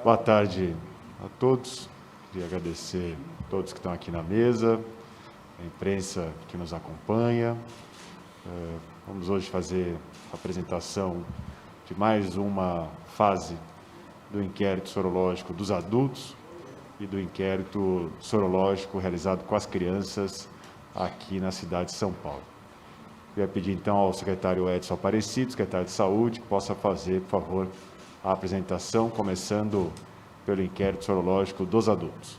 Boa tarde a todos. Queria agradecer a todos que estão aqui na mesa, a imprensa que nos acompanha. Vamos hoje fazer a apresentação de mais uma fase do inquérito sorológico dos adultos e do inquérito sorológico realizado com as crianças aqui na cidade de São Paulo. Eu ia pedir então ao secretário Edson Aparecido, secretário de Saúde, que possa fazer, por favor, a apresentação, começando pelo inquérito sorológico dos adultos.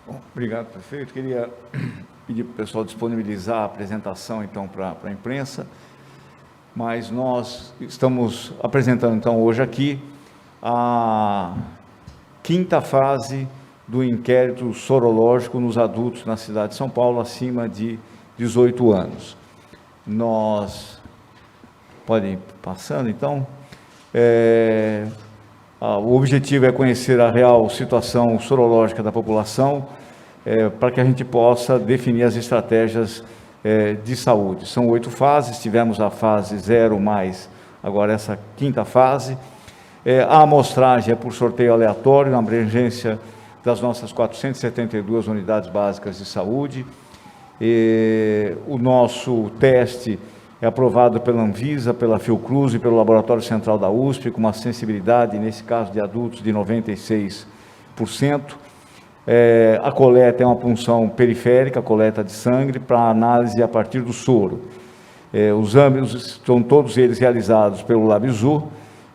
Bom, obrigado, prefeito. Queria pedir para o pessoal disponibilizar a apresentação, então, para a imprensa, mas nós estamos apresentando, então, hoje aqui, a quinta fase do inquérito sorológico nos adultos na cidade de São Paulo, acima de 18 anos. Nós... Podem ir passando, então. O objetivo é conhecer a real situação sorológica da população, para que a gente possa definir as estratégias de saúde. São 8 fases, tivemos a fase 0 mais, agora essa quinta fase. A amostragem é por sorteio aleatório, na abrangência das nossas 472 unidades básicas de saúde. O nosso teste é aprovado pela Anvisa, pela Fiocruz e pelo Laboratório Central da USP, com uma sensibilidade, nesse caso de adultos, de 96%. A coleta é uma punção periférica, coleta de sangue, para análise a partir do soro. Os exames estão todos eles realizados pelo LabZu,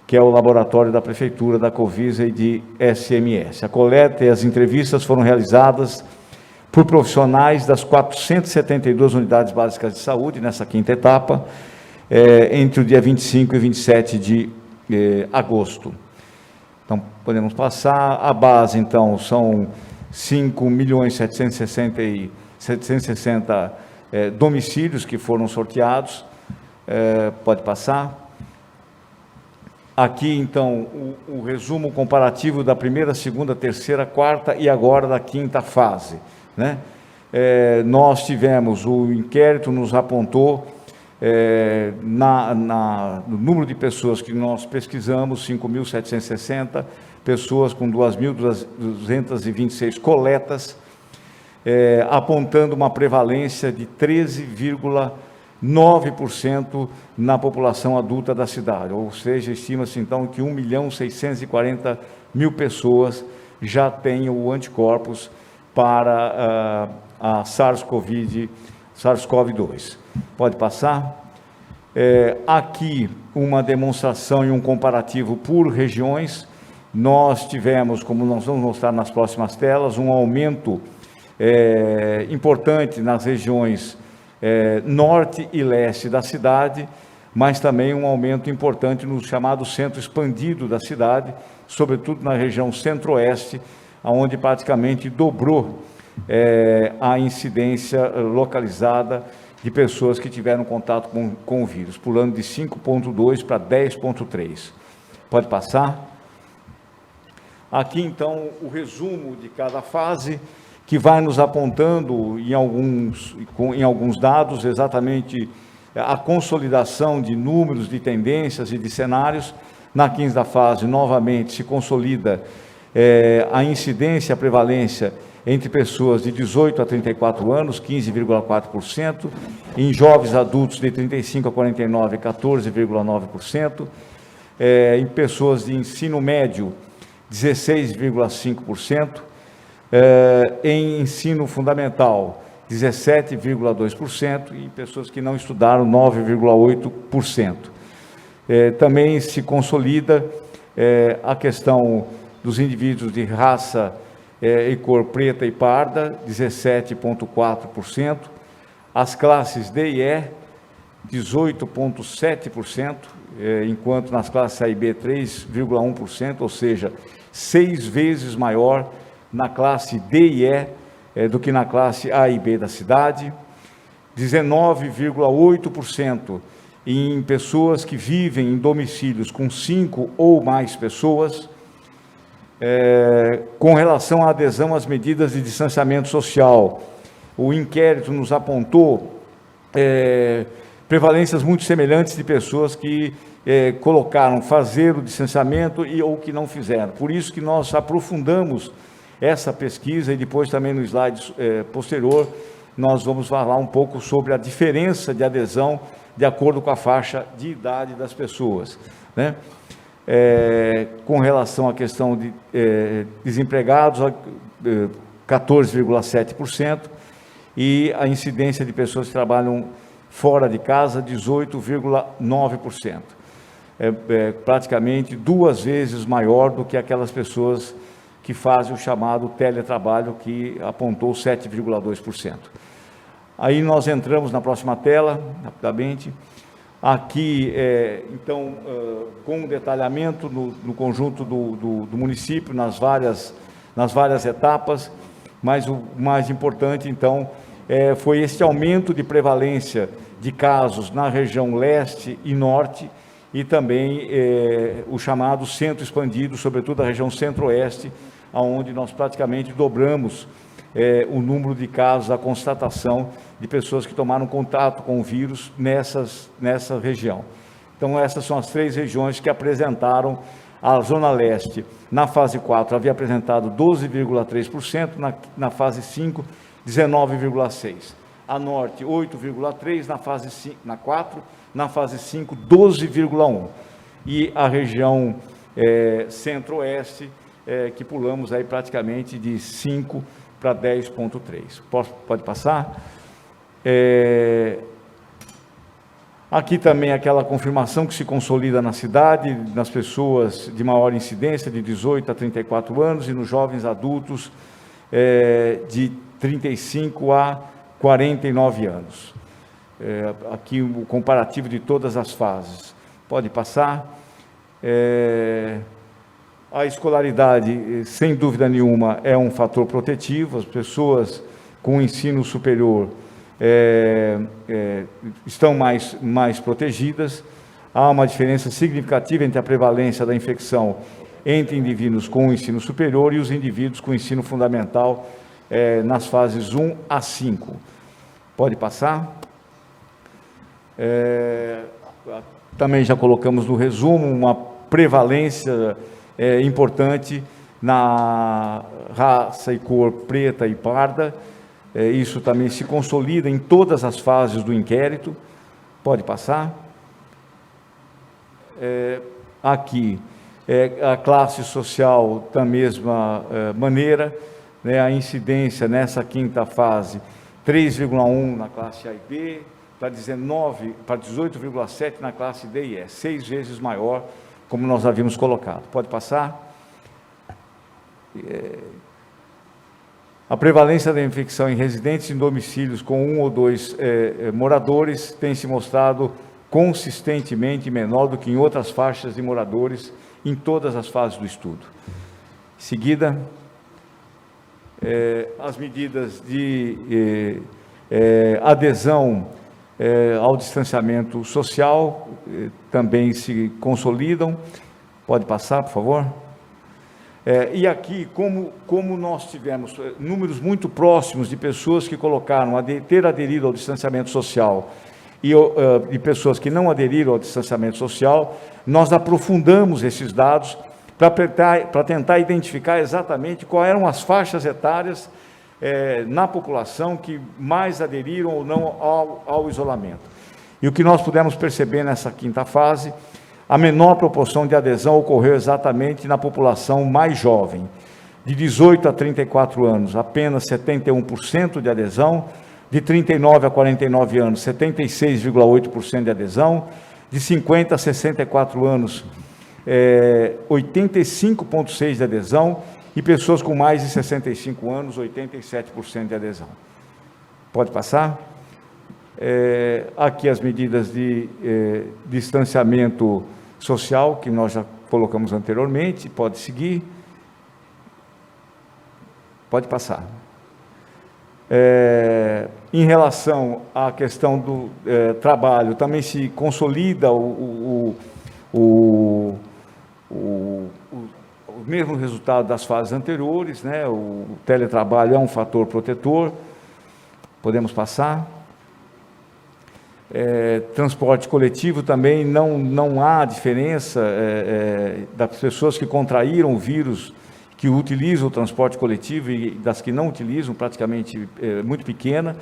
que é o laboratório da Prefeitura, da Covisa e de SMS. A coleta e as entrevistas foram realizadas por profissionais das 472 unidades básicas de saúde, nessa quinta etapa, entre o dia 25 e 27 de agosto. Então, podemos passar. A base, então, são 5.760.760 domicílios que foram sorteados. Pode passar. Aqui, então, o resumo comparativo da primeira, segunda, terceira, quarta e agora da quinta fase, né? Nós tivemos, o inquérito nos apontou, no número de pessoas que nós pesquisamos, 5.760 pessoas com 2.226 coletas, apontando uma prevalência de 13,9% na população adulta da cidade, ou seja, estima-se então que 1.640.000 pessoas já têm o anticorpos para a SARS-CoV-2. Pode passar. Aqui uma demonstração e um comparativo por regiões. Nós tivemos, como nós vamos mostrar nas próximas telas, um aumento importante nas regiões norte e leste da cidade, mas também um aumento importante no chamado centro expandido da cidade, sobretudo na região centro-oeste, onde praticamente dobrou a incidência localizada de pessoas que tiveram contato com o vírus, pulando de 5,2 para 10,3. Pode passar. Aqui, então, o resumo de cada fase, que vai nos apontando em alguns dados exatamente a consolidação de números, de tendências e de cenários. Na quinta fase, novamente, se consolida a incidência, a prevalência entre pessoas de 18 a 34 anos, 15,4%, em jovens adultos de 35 a 49, 14,9%, em pessoas de ensino médio, 16,5%, em ensino fundamental, 17,2%, e pessoas que não estudaram, 9,8%. Também se consolida a questão dos indivíduos de raça e cor preta e parda, 17,4%, as classes D e E, 18,7%, enquanto nas classes A e B, 3,1%, ou seja, 6 vezes maior na classe D e E do que na classe A e B da cidade, 19,8% em pessoas que vivem em domicílios com 5 ou mais pessoas. Com relação à adesão às medidas de distanciamento social, o inquérito nos apontou prevalências muito semelhantes de pessoas que colocaram fazer o distanciamento ou que não fizeram. Por isso que nós aprofundamos essa pesquisa e depois também no slide posterior nós vamos falar um pouco sobre a diferença de adesão de acordo com a faixa de idade das pessoas, né? Com relação à questão de desempregados, 14,7%, e a incidência de pessoas que trabalham fora de casa, 18,9%. Praticamente 2 vezes maior do que aquelas pessoas que fazem o chamado teletrabalho, que apontou 7,2%. Aí nós entramos na próxima tela, rapidamente. Aqui, então, com um detalhamento no conjunto do município, nas várias etapas, mas o mais importante, então, foi este aumento de prevalência de casos na região leste e norte, e também o chamado centro expandido, sobretudo a região centro-oeste, onde nós praticamente dobramos o número de casos, a constatação de pessoas que tomaram contato com o vírus nessa região. Então, essas são as 3 regiões que apresentaram. A Zona Leste, na fase 4, havia apresentado 12,3%, na fase 5, 19,6%. A Norte, 8,3%, na 4, na fase 5, 12,1%. E a região Centro-Oeste, que pulamos aí praticamente de 5 para 10,3%. Pode passar? Aqui também aquela confirmação que se consolida na cidade, nas pessoas de maior incidência, de 18 a 34 anos, e nos jovens adultos de 35 a 49 anos. Aqui o comparativo de todas as fases. Pode passar. A escolaridade, sem dúvida nenhuma, é um fator protetivo. As pessoas com ensino superior estão mais protegidas. Há uma diferença significativa entre a prevalência da infecção entre indivíduos com o ensino superior e os indivíduos com ensino fundamental nas fases 1 a 5. Pode passar. Também já colocamos no resumo uma prevalência importante na raça e cor preta e parda. Isso também se consolida em todas as fases do inquérito. Pode passar. Aqui, a classe social da mesma maneira, né, a incidência nessa 5ª fase, 3,1 na classe A e B, para 18,7 na classe D e E, 6 vezes maior, como nós havíamos colocado. Pode passar. A prevalência da infecção em residentes em domicílios com 1 ou 2 moradores tem se mostrado consistentemente menor do que em outras faixas de moradores em todas as fases do estudo. Em seguida, as medidas de adesão ao distanciamento social também se consolidam. Pode passar, por favor. E aqui, como nós tivemos números muito próximos de pessoas que colocaram ter aderido ao distanciamento social e pessoas que não aderiram ao distanciamento social, nós aprofundamos esses dados para tentar identificar exatamente quais eram as faixas etárias na população que mais aderiram ou não ao isolamento. E o que nós pudemos perceber nessa 5ª fase, a menor proporção de adesão ocorreu exatamente na população mais jovem. De 18 a 34 anos, apenas 71% de adesão. De 39 a 49 anos, 76,8% de adesão. De 50 a 64 anos, 85,6% de adesão. E pessoas com mais de 65 anos, 87% de adesão. Pode passar. Aqui as medidas de distanciamento social, que nós já colocamos anteriormente. Pode seguir. Pode passar. Em relação à questão do trabalho, também se consolida o mesmo resultado das fases anteriores, né? O teletrabalho é um fator protetor. Podemos passar. transporte coletivo também não há diferença das pessoas que contraíram o vírus, que utilizam o transporte coletivo e das que não utilizam, praticamente muito pequena.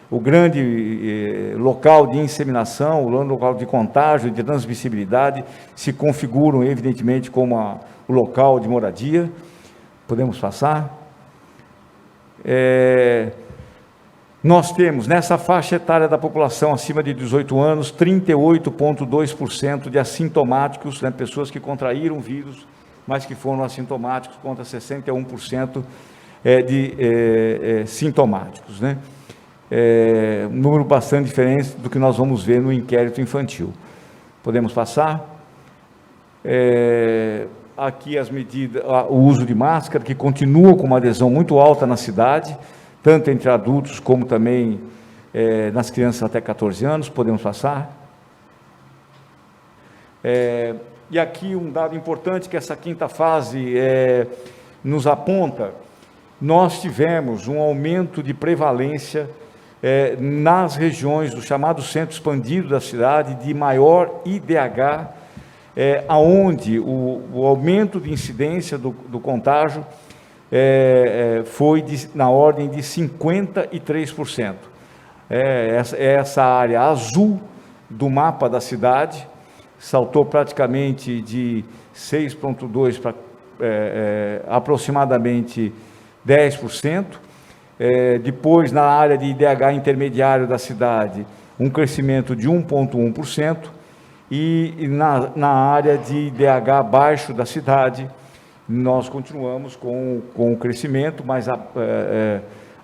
O grande local de inseminação, o local de contágio, de transmissibilidade, se configuram, evidentemente, como o local de moradia. Podemos passar? Nós temos, nessa faixa etária da população acima de 18 anos, 38,2% de assintomáticos, né, pessoas que contraíram o vírus, mas que foram assintomáticos, contra 61% de sintomáticos, né? Um número bastante diferente do que nós vamos ver no inquérito infantil. Podemos passar? Aqui as medidas, o uso de máscara, que continua com uma adesão muito alta na cidade, tanto entre adultos como também nas crianças até 14 anos. Podemos passar? E aqui um dado importante que essa quinta fase nos aponta: nós tivemos um aumento de prevalência nas regiões do chamado centro expandido da cidade, de maior IDH, aonde o aumento de incidência do contágio foi na ordem de 53%. Essa área azul do mapa da cidade saltou praticamente de 6,2% para aproximadamente 10%. Depois, na área de IDH intermediário da cidade, um crescimento de 1,1%, e na área de IDH baixo da cidade, nós continuamos com o crescimento, mas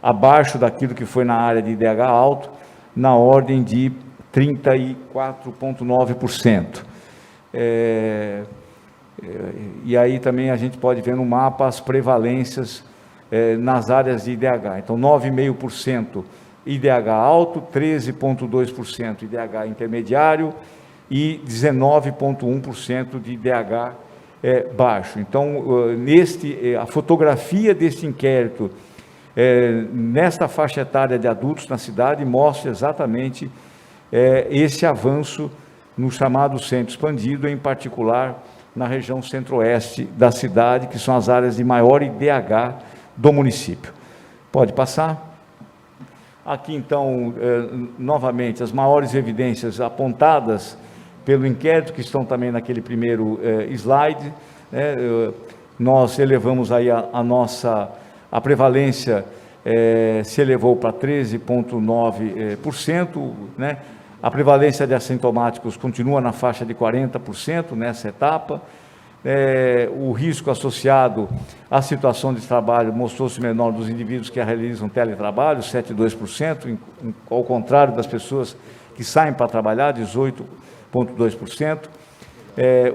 abaixo daquilo que foi na área de IDH alto, na ordem de 34,9%. E aí também a gente pode ver no mapa as prevalências nas áreas de IDH. Então, 9,5% IDH alto, 13,2% IDH intermediário e 19,1% de IDH baixo. Então, a fotografia deste inquérito, nesta faixa etária de adultos na cidade, mostra exatamente esse avanço no chamado centro expandido, em particular na região centro-oeste da cidade, que são as áreas de maior IDH do município. Pode passar? Aqui, então, novamente, as maiores evidências apontadas pelo inquérito, que estão também naquele primeiro slide, né? Nós elevamos aí a prevalência, se elevou para 13,9%, né? A prevalência de assintomáticos continua na faixa de 40% nessa etapa. O risco associado à situação de trabalho mostrou-se menor dos indivíduos que realizam teletrabalho, 7,2%, ao contrário das pessoas que saem para trabalhar, 18,2%.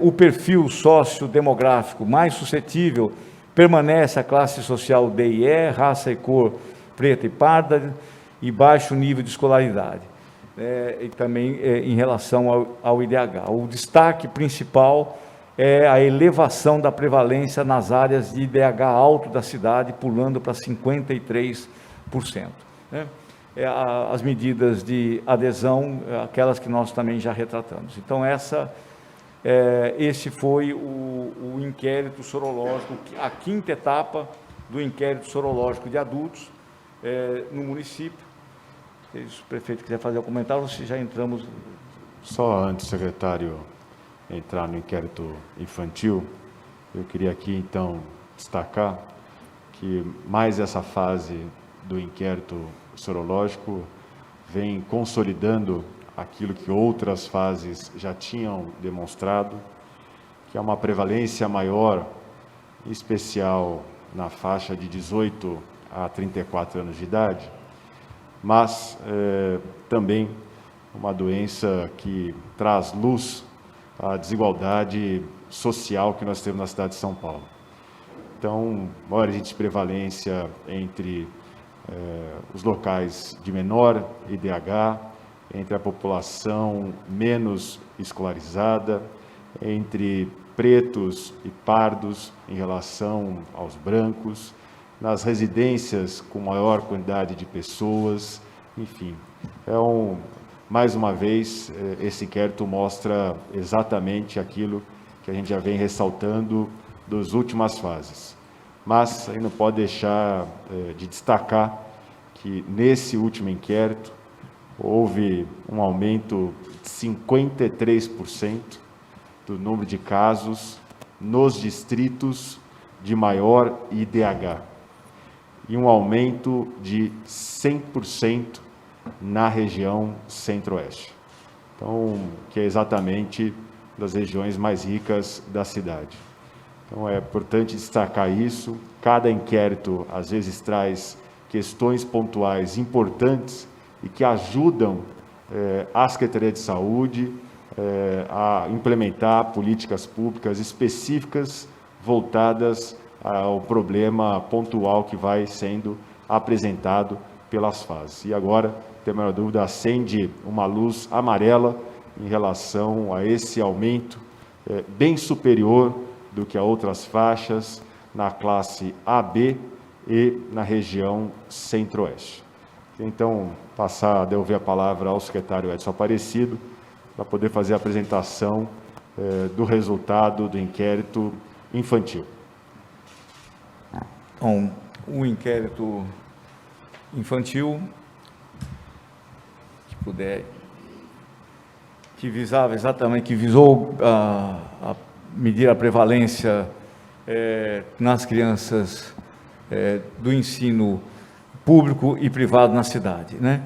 O perfil sociodemográfico mais suscetível permanece a classe social D e E, raça e cor preta e parda, e baixo nível de escolaridade. E também em relação ao IDH. O destaque principal é a elevação da prevalência nas áreas de IDH alto da cidade, pulando para 53%. Né? As medidas de adesão, aquelas que nós também já retratamos. Então, esse foi o inquérito sorológico, a quinta etapa do inquérito sorológico de adultos no município. Se o prefeito quiser fazer o comentário, se já entramos... Só antes, secretário, entrar no inquérito infantil, eu queria aqui, então, destacar que mais essa fase do inquérito sorológico vem consolidando aquilo que outras fases já tinham demonstrado, que é uma prevalência maior, em especial na faixa de 18 a 34 anos de idade, mas também uma doença que traz luz à desigualdade social que nós temos na cidade de São Paulo. Então, maior índice de prevalência entre os locais de menor IDH, entre a população menos escolarizada, entre pretos e pardos em relação aos brancos, nas residências com maior quantidade de pessoas, enfim, mais uma vez, esse inquérito mostra exatamente aquilo que a gente já vem ressaltando das últimas fases. Mas a gente não pode deixar de destacar que nesse último inquérito houve um aumento de 53% do número de casos nos distritos de maior IDH e um aumento de 100% na região centro-oeste. Então, que é exatamente das regiões mais ricas da cidade. Então, é importante destacar isso. Cada inquérito, às vezes, traz questões pontuais importantes e que ajudam a Secretaria de Saúde a implementar políticas públicas específicas voltadas ao problema pontual que vai sendo apresentado pelas fases. E agora, não tem a menor dúvida, acende uma luz amarela em relação a esse aumento bem superior do que a outras faixas na classe AB e na região centro-oeste. Então, passar a devolver a palavra ao secretário Edson Aparecido para poder fazer a apresentação do resultado do inquérito infantil. Bom, o inquérito infantil, que visou medir a prevalência nas crianças do ensino público e privado na cidade, né?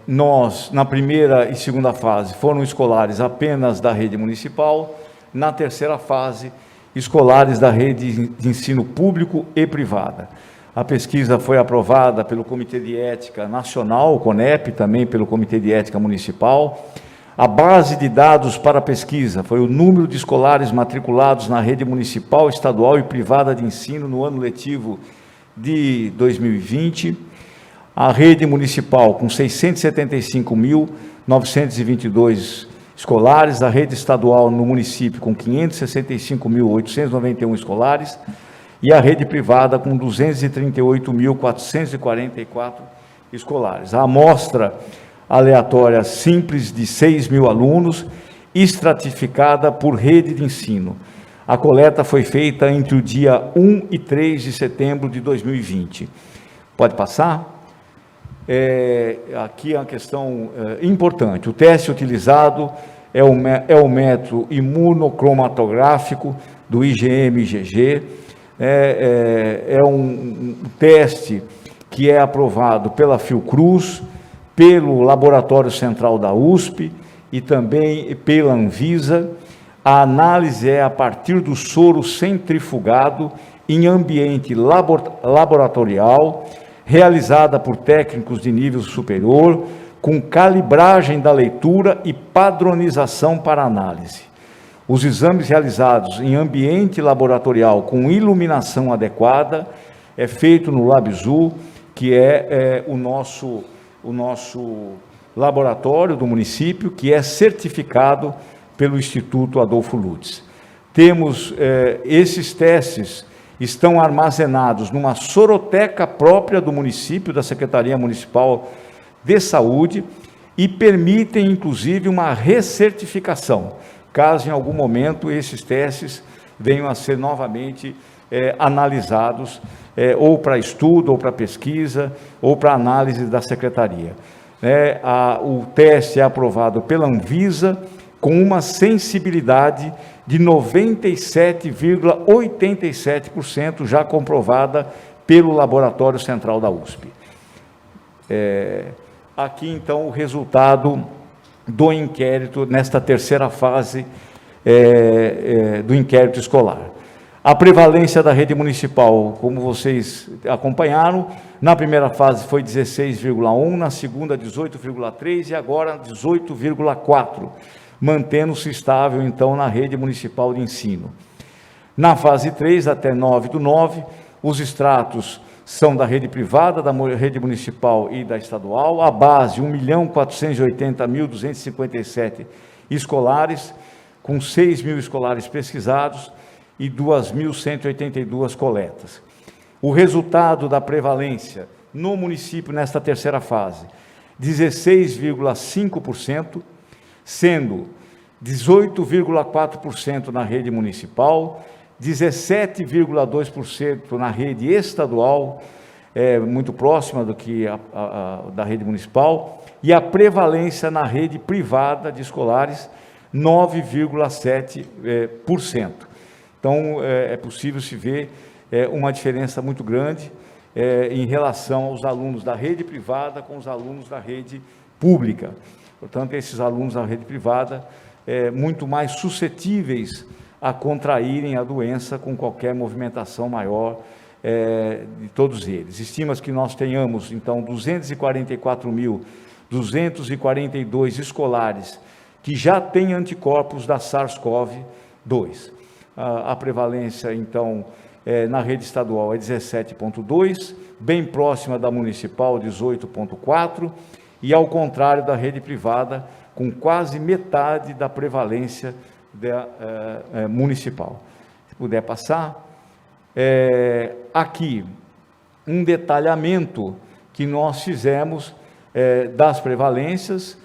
Nós, na primeira e segunda fase, foram escolares apenas da rede municipal, na terceira fase, escolares da rede de ensino público e privada. A pesquisa foi aprovada pelo Comitê de Ética Nacional, o CONEP, também pelo Comitê de Ética Municipal. A base de dados para a pesquisa foi o número de escolares matriculados na rede municipal, estadual e privada de ensino no ano letivo de 2020. A rede municipal com 675.922 escolares, a rede estadual no município com 565.891 escolares e a rede privada com 238.444 escolares. A amostra aleatória simples de 6.000 alunos, estratificada por rede de ensino. A coleta foi feita entre o dia 1 e 3 de setembro de 2020. Pode passar? Aqui é uma questão importante. O teste utilizado é o método imunocromatográfico do IgM-IgG. É um teste que é aprovado pela Fiocruz, pelo Laboratório Central da USP e também pela Anvisa. A análise é a partir do soro centrifugado em ambiente laboratorial, realizada por técnicos de nível superior, com calibragem da leitura e padronização para análise. Os exames realizados em ambiente laboratorial com iluminação adequada é feito no LabZoo, que é o nosso laboratório do município, que é certificado pelo Instituto Adolfo Lutz. Temos esses testes estão armazenados numa soroteca própria do município, da Secretaria Municipal de Saúde, e permitem, inclusive, uma recertificação, caso em algum momento esses testes venham a ser novamente analisados, ou para estudo, ou para pesquisa, ou para análise da Secretaria. O teste é aprovado pela Anvisa com uma sensibilidade de 97,87%, já comprovada pelo Laboratório Central da USP. Aqui, então, o resultado do inquérito, nesta terceira fase do inquérito escolar. A prevalência da rede municipal, como vocês acompanharam, na primeira fase foi 16,1%, na segunda 18,3% e agora 18,4%. Mantendo-se estável, então, na rede municipal de ensino. Na fase 3, até 9/9, os extratos são da rede privada, da rede municipal e da estadual. A base, 1.480.257 escolares, com 6.000 escolares pesquisados e 2.182 coletas. O resultado da prevalência no município, nesta terceira fase, 16,5%, sendo 18,4% na rede municipal, 17,2% na rede estadual, muito próxima do que da rede municipal, e a prevalência na rede privada de escolares, 9,7%. Então, é possível se ver uma diferença muito grande em relação aos alunos da rede privada com os alunos da rede pública. Portanto, esses alunos da rede privada muito mais suscetíveis a contraírem a doença com qualquer movimentação maior de todos eles. Estima-se que nós tenhamos, então, 244.242 escolares que já têm anticorpos da SARS-CoV-2. A prevalência, então, na rede estadual é 17,2%, bem próxima da municipal, 18,4%, e ao contrário da rede privada, com quase metade da prevalência da municipal. Se puder passar. Aqui, um detalhamento que nós fizemos das prevalências,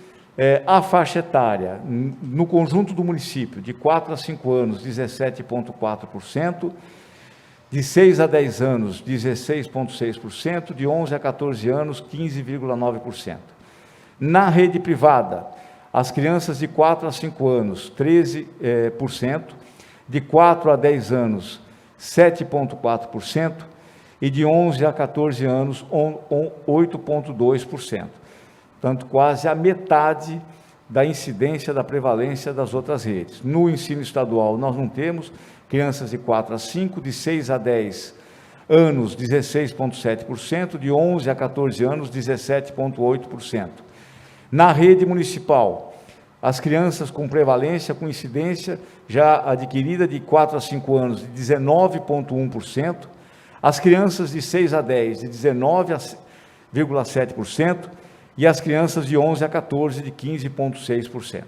a faixa etária, no conjunto do município, de 4 a 5 anos, 17,4%, de 6 a 10 anos, 16,6%, de 11 a 14 anos, 15,9%. Na rede privada, as crianças de 4 a 5 anos, 13%, de 4 a 10 anos, 7,4%, e de 11 a 14 anos, 8,2%. Portanto, quase a metade da incidência da prevalência das outras redes. No ensino estadual, nós não temos crianças de 4 a 5, de 6 a 10 anos, 16,7%, de 11 a 14 anos, 17,8%. Na rede municipal, as crianças com prevalência, com incidência já adquirida de 4 a 5 anos, de 19,1%, as crianças de 6 a 10, de 19,7%, e as crianças de 11 a 14, de 15,6%.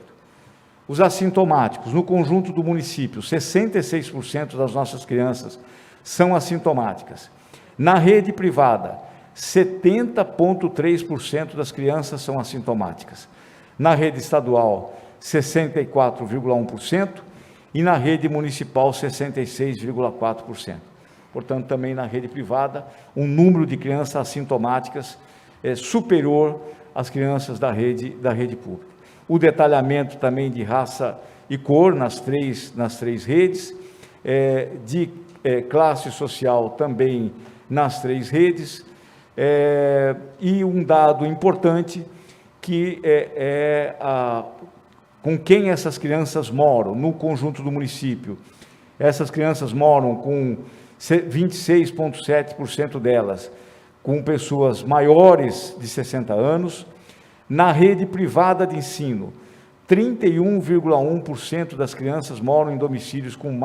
Os assintomáticos, no conjunto do município, 66% das nossas crianças são assintomáticas. Na rede privada, 70,3% das crianças são assintomáticas. Na rede estadual, 64,1%, e na rede municipal, 66,4%. Portanto, também na rede privada, um número de crianças assintomáticas superior às crianças da rede pública. O detalhamento também de raça e cor nas três redes, de classe social também nas 3 redes, e um dado importante que com quem essas crianças moram no conjunto do município. Essas crianças moram com 26,7% delas com pessoas maiores de 60 anos. Na rede privada de ensino, 31,1% das crianças moram em domicílios com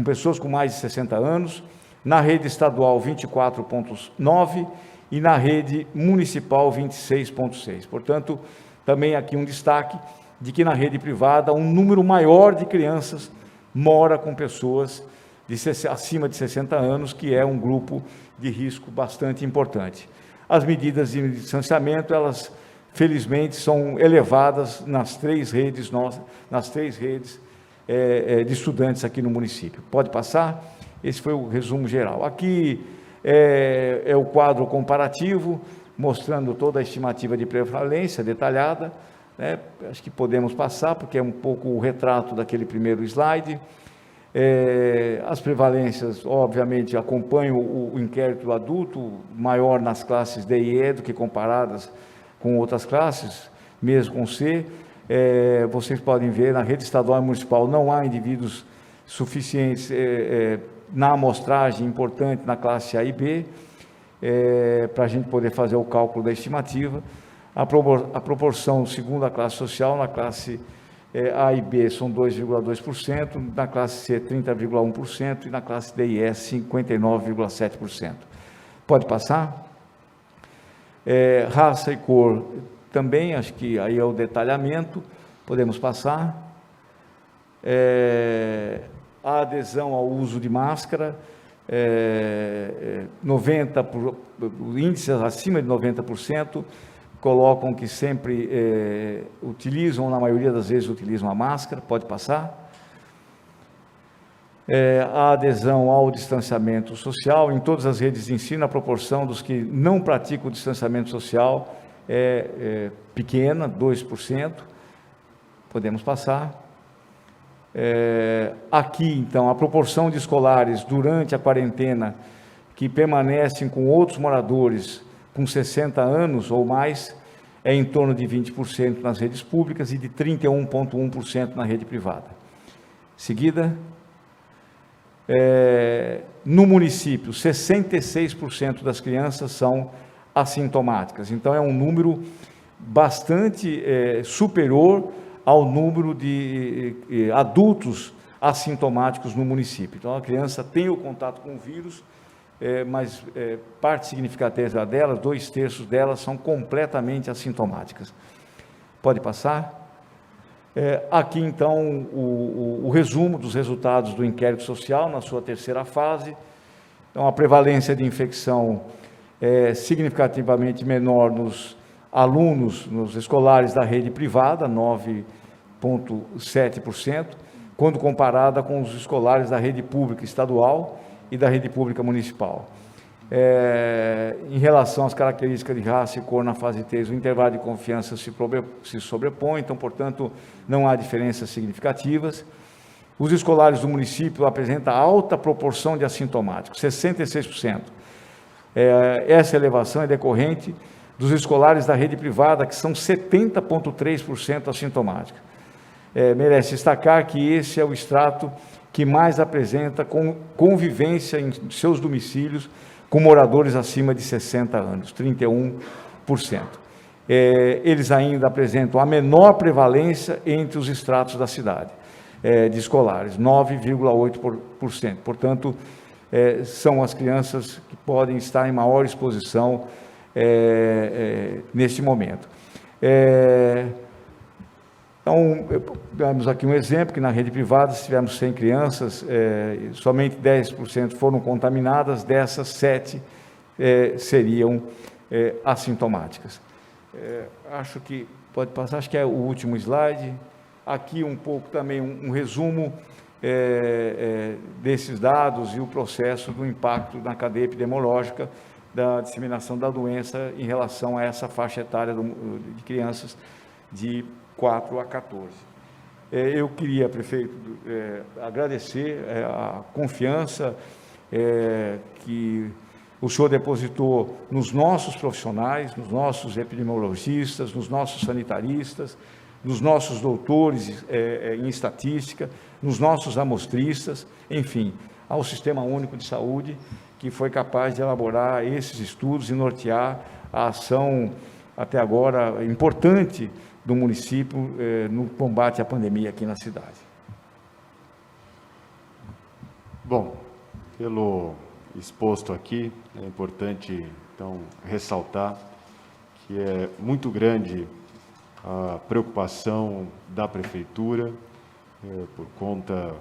pessoas com mais de 60 anos. Na rede estadual, 24,9%, e na rede municipal, 26,6%. Portanto, também aqui um destaque de que na rede privada, um número maior de crianças mora com pessoas acima de 60 anos, que é um grupo de risco bastante importante. As medidas de distanciamento, elas, felizmente, são elevadas nas 3 redes de estudantes aqui no município. Pode passar? Esse foi o resumo geral. Aqui é o quadro comparativo, mostrando toda a estimativa de prevalência detalhada, né? Acho que podemos passar, porque é um pouco o retrato daquele primeiro slide. As prevalências, obviamente, acompanham o inquérito adulto, maior nas classes D e E do que comparadas com outras classes, mesmo com C. Vocês podem ver, na rede estadual e municipal não há indivíduos suficientes na amostragem importante na classe A e B, para a gente poder fazer o cálculo da estimativa. A proporção, segundo a classe social, na classe A e B são 2,2%, na classe C 30,1% e na classe D e E 59,7%. Pode passar? Raça e cor também, acho que aí é o detalhamento, podemos passar. A adesão ao uso de máscara, índices acima de 90%, colocam que sempre utilizam, na maioria das vezes utilizam a máscara. Pode passar. A adesão ao distanciamento social, em todas as redes de ensino, a proporção dos que não praticam o distanciamento social é pequena, 2%. Podemos passar. Aqui, então, a proporção de escolares durante a quarentena que permanecem com outros moradores com 60 anos ou mais é em torno de 20% nas redes públicas e de 31,1% na rede privada. Seguida, no município, 66% das crianças são assintomáticas. Então, é um número bastante superior ao número de adultos assintomáticos no município. Então, a criança tem o contato com o vírus, mas parte significativa delas, 2/3 delas, são completamente assintomáticas. Pode passar. Aqui, então, o resumo dos resultados do inquérito social na sua terceira fase. Então, a prevalência de infecção é significativamente menor nos alunos, nos escolares da rede privada, 9,7%, quando comparada com os escolares da rede pública estadual e da rede pública municipal. Em relação às características de raça e cor na fase 3, o intervalo de confiança se sobrepõe, então, portanto, não há diferenças significativas. Os escolares do município apresentam alta proporção de assintomáticos, 66%. Essa elevação é decorrente dos escolares da rede privada, que são 70,3% assintomáticos. Merece destacar que esse é o extrato que mais apresenta convivência em seus domicílios com moradores acima de 60 anos, 31%. Eles ainda apresentam a menor prevalência entre os estratos da cidade, de escolares, 9,8%. Portanto, são as crianças que podem estar em maior exposição neste momento. Então, damos aqui um exemplo, que na rede privada, se tivermos 100 crianças, somente 10% foram contaminadas, dessas 7 seriam assintomáticas. Acho que pode passar, acho que é o último slide. Aqui um pouco também um resumo desses dados e o processo do impacto na cadeia epidemiológica da disseminação da doença em relação a essa faixa etária de crianças de 4 a 14. Eu queria, prefeito, agradecer a confiança que o senhor depositou nos nossos profissionais, nos nossos epidemiologistas, nos nossos sanitaristas, nos nossos doutores em estatística, nos nossos amostristas, enfim, ao Sistema Único de Saúde, que foi capaz de elaborar esses estudos e nortear a ação, até agora, importante do município no combate à pandemia aqui na cidade. Bom, pelo exposto aqui, é importante, então, ressaltar que é muito grande a preocupação da Prefeitura por conta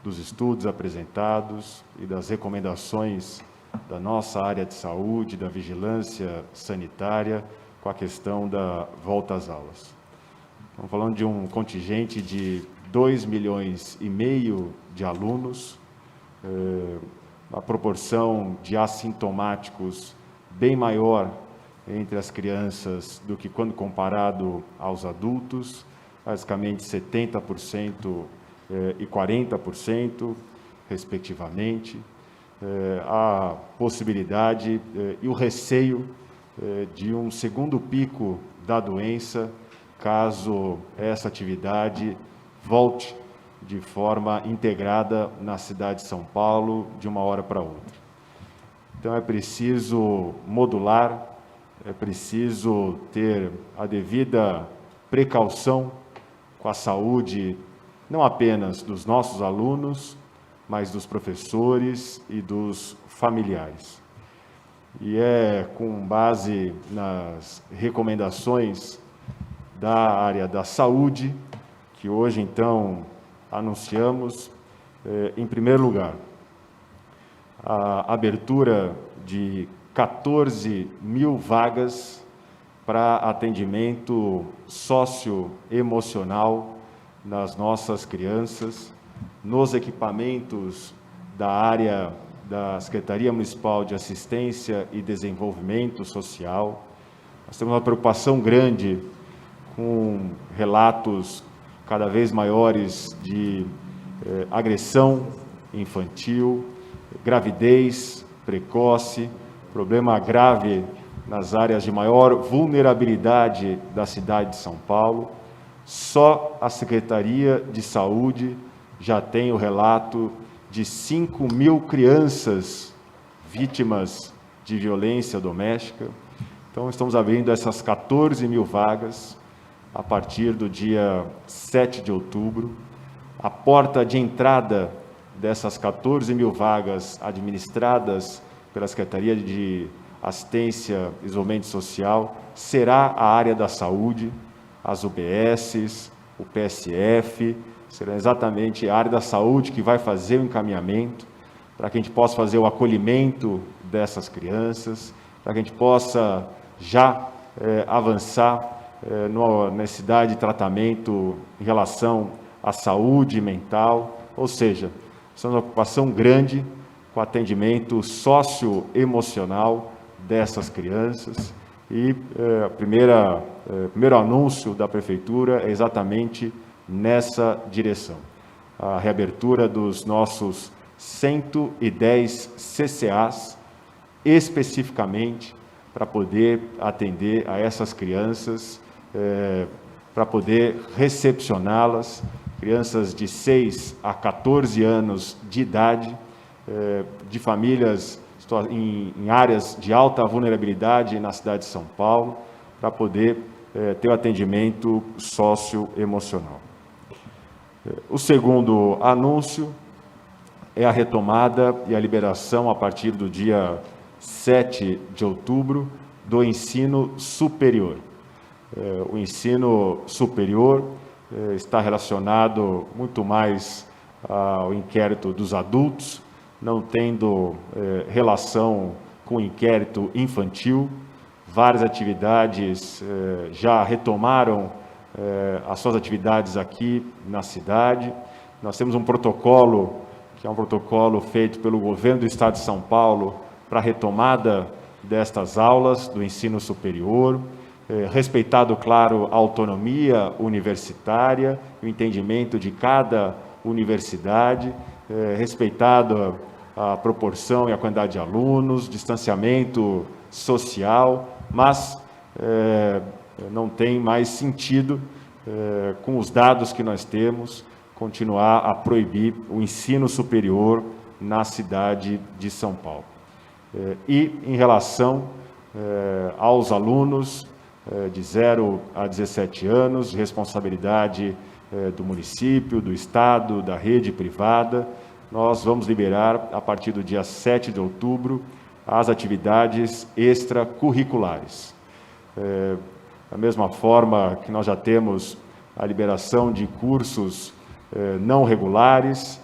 dos estudos apresentados e das recomendações da nossa área de saúde, da vigilância sanitária, com a questão da volta às aulas. Estamos falando de um contingente de 2,5 milhões de alunos, a proporção de assintomáticos bem maior entre as crianças do que quando comparado aos adultos, basicamente 70% e 40%, respectivamente. A possibilidade e o receio de um segundo pico da doença, caso essa atividade volte de forma integrada na cidade de São Paulo, de uma hora para outra. Então, é preciso modular, é preciso ter a devida precaução com a saúde, não apenas dos nossos alunos, mas dos professores e dos familiares. E é com base nas recomendações da área da saúde que hoje, então, anunciamos, em primeiro lugar, a abertura de 14 mil vagas para atendimento socioemocional nas nossas crianças, nos equipamentos da área da Secretaria Municipal de Assistência e Desenvolvimento Social. Nós temos uma preocupação grande com relatos cada vez maiores de agressão infantil, gravidez precoce, problema grave nas áreas de maior vulnerabilidade da cidade de São Paulo. Só a Secretaria de Saúde já tem o relato de 5 mil crianças vítimas de violência doméstica. Então, estamos abrindo essas 14 mil vagas a partir do dia 7 de outubro. A porta de entrada dessas 14 mil vagas administradas pela Secretaria de Assistência e Desenvolvimento Social será a área da saúde, as UBSs, o PSF, será exatamente a área da saúde que vai fazer o encaminhamento para que a gente possa fazer o acolhimento dessas crianças, para que a gente possa já avançar na necessidade de tratamento em relação à saúde mental, ou seja, temos uma preocupação grande com o atendimento socioemocional dessas crianças e o primeiro anúncio da Prefeitura é exatamente nessa direção. A reabertura dos nossos 110 CCAs, especificamente para poder atender a essas crianças, para poder recepcioná-las, crianças de 6 a 14 anos de idade, de famílias em áreas de alta vulnerabilidade na cidade de São Paulo, para poder ter o atendimento socioemocional. O segundo anúncio é a retomada e a liberação, a partir do dia 7 de outubro, do ensino superior. O ensino superior está relacionado muito mais ao inquérito dos adultos, não tendo relação com o inquérito infantil. Várias atividades já retomaram as suas atividades aqui na cidade. Nós temos um protocolo, que é um protocolo feito pelo governo do Estado de São Paulo para a retomada destas aulas do ensino superior, respeitado, claro, a autonomia universitária, o entendimento de cada universidade, respeitado a proporção e a quantidade de alunos, distanciamento social, mas não tem mais sentido, com os dados que nós temos, continuar a proibir o ensino superior na cidade de São Paulo. E em relação aos alunos de 0 a 17 anos, responsabilidade do município, do Estado, da rede privada, nós vamos liberar, a partir do dia 7 de outubro, as atividades extracurriculares. Da mesma forma que nós já temos a liberação de cursos não regulares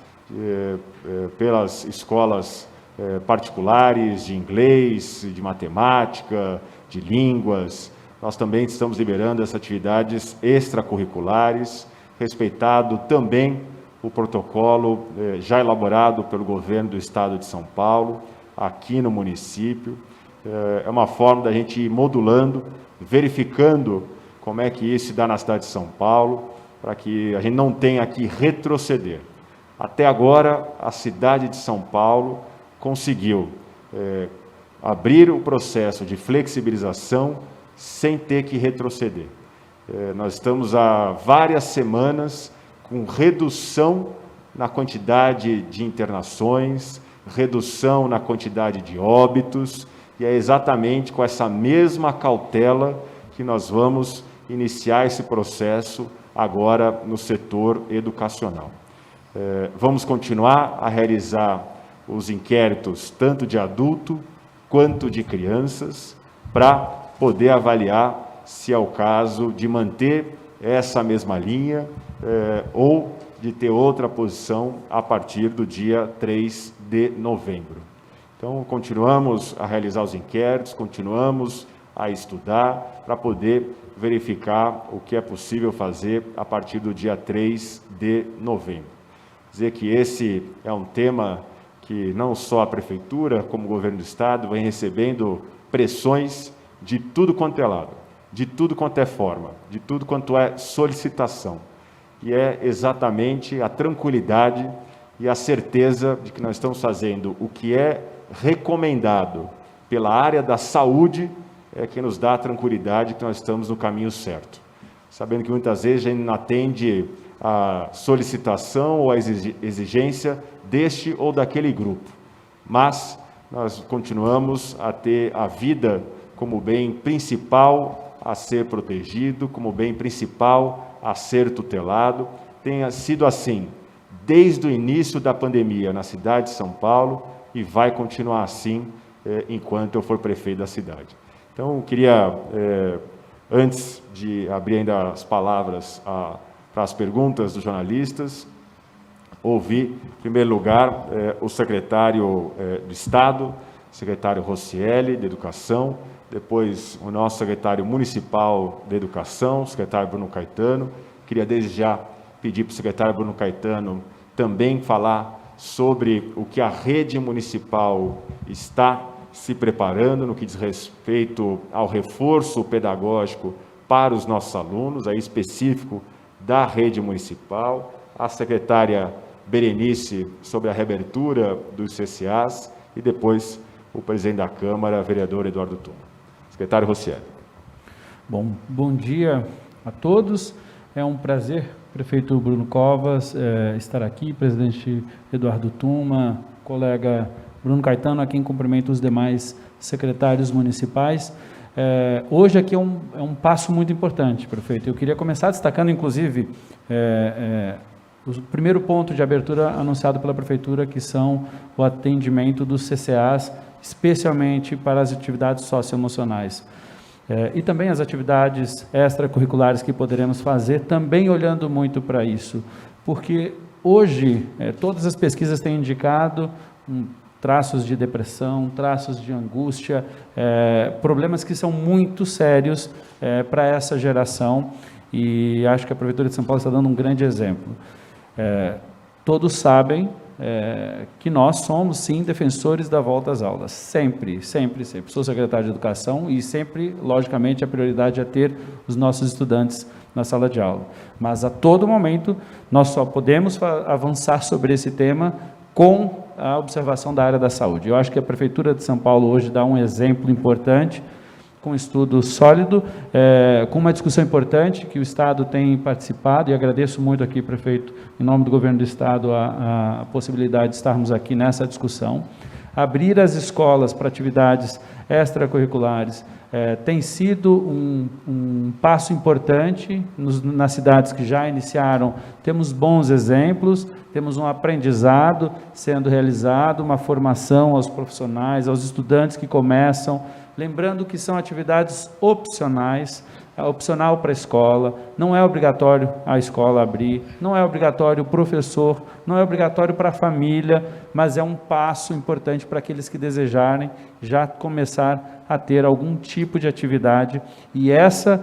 pelas escolas particulares de inglês, de matemática, de línguas, nós também estamos liberando essas atividades extracurriculares, respeitado também o protocolo já elaborado pelo governo do Estado de São Paulo, aqui no município. É uma forma da gente ir modulando, verificando como é que isso se dá na cidade de São Paulo, para que a gente não tenha que retroceder. Até agora, a cidade de São Paulo conseguiu abrir o processo de flexibilização sem ter que retroceder. Nós estamos há várias semanas com redução na quantidade de internações, redução na quantidade de óbitos, e é exatamente com essa mesma cautela que nós vamos iniciar esse processo agora no setor educacional. Vamos continuar a realizar os inquéritos tanto de adulto quanto de crianças, para poder avaliar se é o caso de manter essa mesma linha ou de ter outra posição a partir do dia 3 de novembro. Então, continuamos a realizar os inquéritos, continuamos a estudar para poder verificar o que é possível fazer a partir do dia 3 de novembro. Dizer que esse é um tema que não só a Prefeitura, como o Governo do Estado, vem recebendo pressões de tudo quanto é lado, de tudo quanto é forma, de tudo quanto é solicitação. E é exatamente a tranquilidade e a certeza de que nós estamos fazendo o que é recomendado pela área da saúde, é que nos dá a tranquilidade que nós estamos no caminho certo. Sabendo que muitas vezes a gente não atende a solicitação ou a exigência deste ou daquele grupo, mas nós continuamos a ter a vida como bem principal a ser protegido, como bem principal a ser tutelado. Tenha sido assim desde o início da pandemia na cidade de São Paulo e vai continuar assim enquanto eu for prefeito da cidade. Então, queria, antes de abrir ainda as palavras para as perguntas dos jornalistas, ouvir, em primeiro lugar, o secretário de Estado, secretário Rocieli, de Educação, depois o nosso secretário municipal de Educação, secretário Bruno Caetano. Queria, desde já, pedir para o secretário Bruno Caetano também falar sobre o que a rede municipal está se preparando no que diz respeito ao reforço pedagógico para os nossos alunos, aí específico da rede municipal, a secretária Berenice sobre a reabertura dos CCAs e depois o presidente da Câmara, vereador Eduardo Tuma. Secretário Rocieli. Bom dia a todos. É um prazer, prefeito Bruno Covas, estar aqui, presidente Eduardo Tuma, colega Bruno Caetano, a quem cumprimento os demais secretários municipais. Hoje aqui é um passo muito importante, prefeito. Eu queria começar destacando, inclusive, o primeiro ponto de abertura anunciado pela Prefeitura, que são o atendimento dos CCAs, especialmente para as atividades socioemocionais. E também as atividades extracurriculares que poderemos fazer, também olhando muito para isso. Porque hoje, todas as pesquisas têm indicado traços de depressão, traços de angústia, problemas que são muito sérios para essa geração, e acho que a Prefeitura de São Paulo está dando um grande exemplo. Todos sabem que nós somos, sim, defensores da volta às aulas, sempre, sempre, sempre. Sou secretário de Educação e sempre, logicamente, a prioridade é ter os nossos estudantes na sala de aula. Mas, a todo momento, nós só podemos avançar sobre esse tema com a observação da área da saúde. Eu acho que a Prefeitura de São Paulo hoje dá um exemplo importante, com um estudo sólido, com uma discussão importante que o Estado tem participado, e agradeço muito aqui, prefeito, em nome do Governo do Estado, a possibilidade de estarmos aqui nessa discussão. Abrir as escolas para atividades extracurriculares tem sido um passo importante nas cidades que já iniciaram. Temos bons exemplos, temos um aprendizado sendo realizado, uma formação aos profissionais, aos estudantes que começam, lembrando que são atividades opcionais, opcional para a escola, não é obrigatório a escola abrir, não é obrigatório o professor, não é obrigatório para a família, mas é um passo importante para aqueles que desejarem já começar a ter algum tipo de atividade, e essa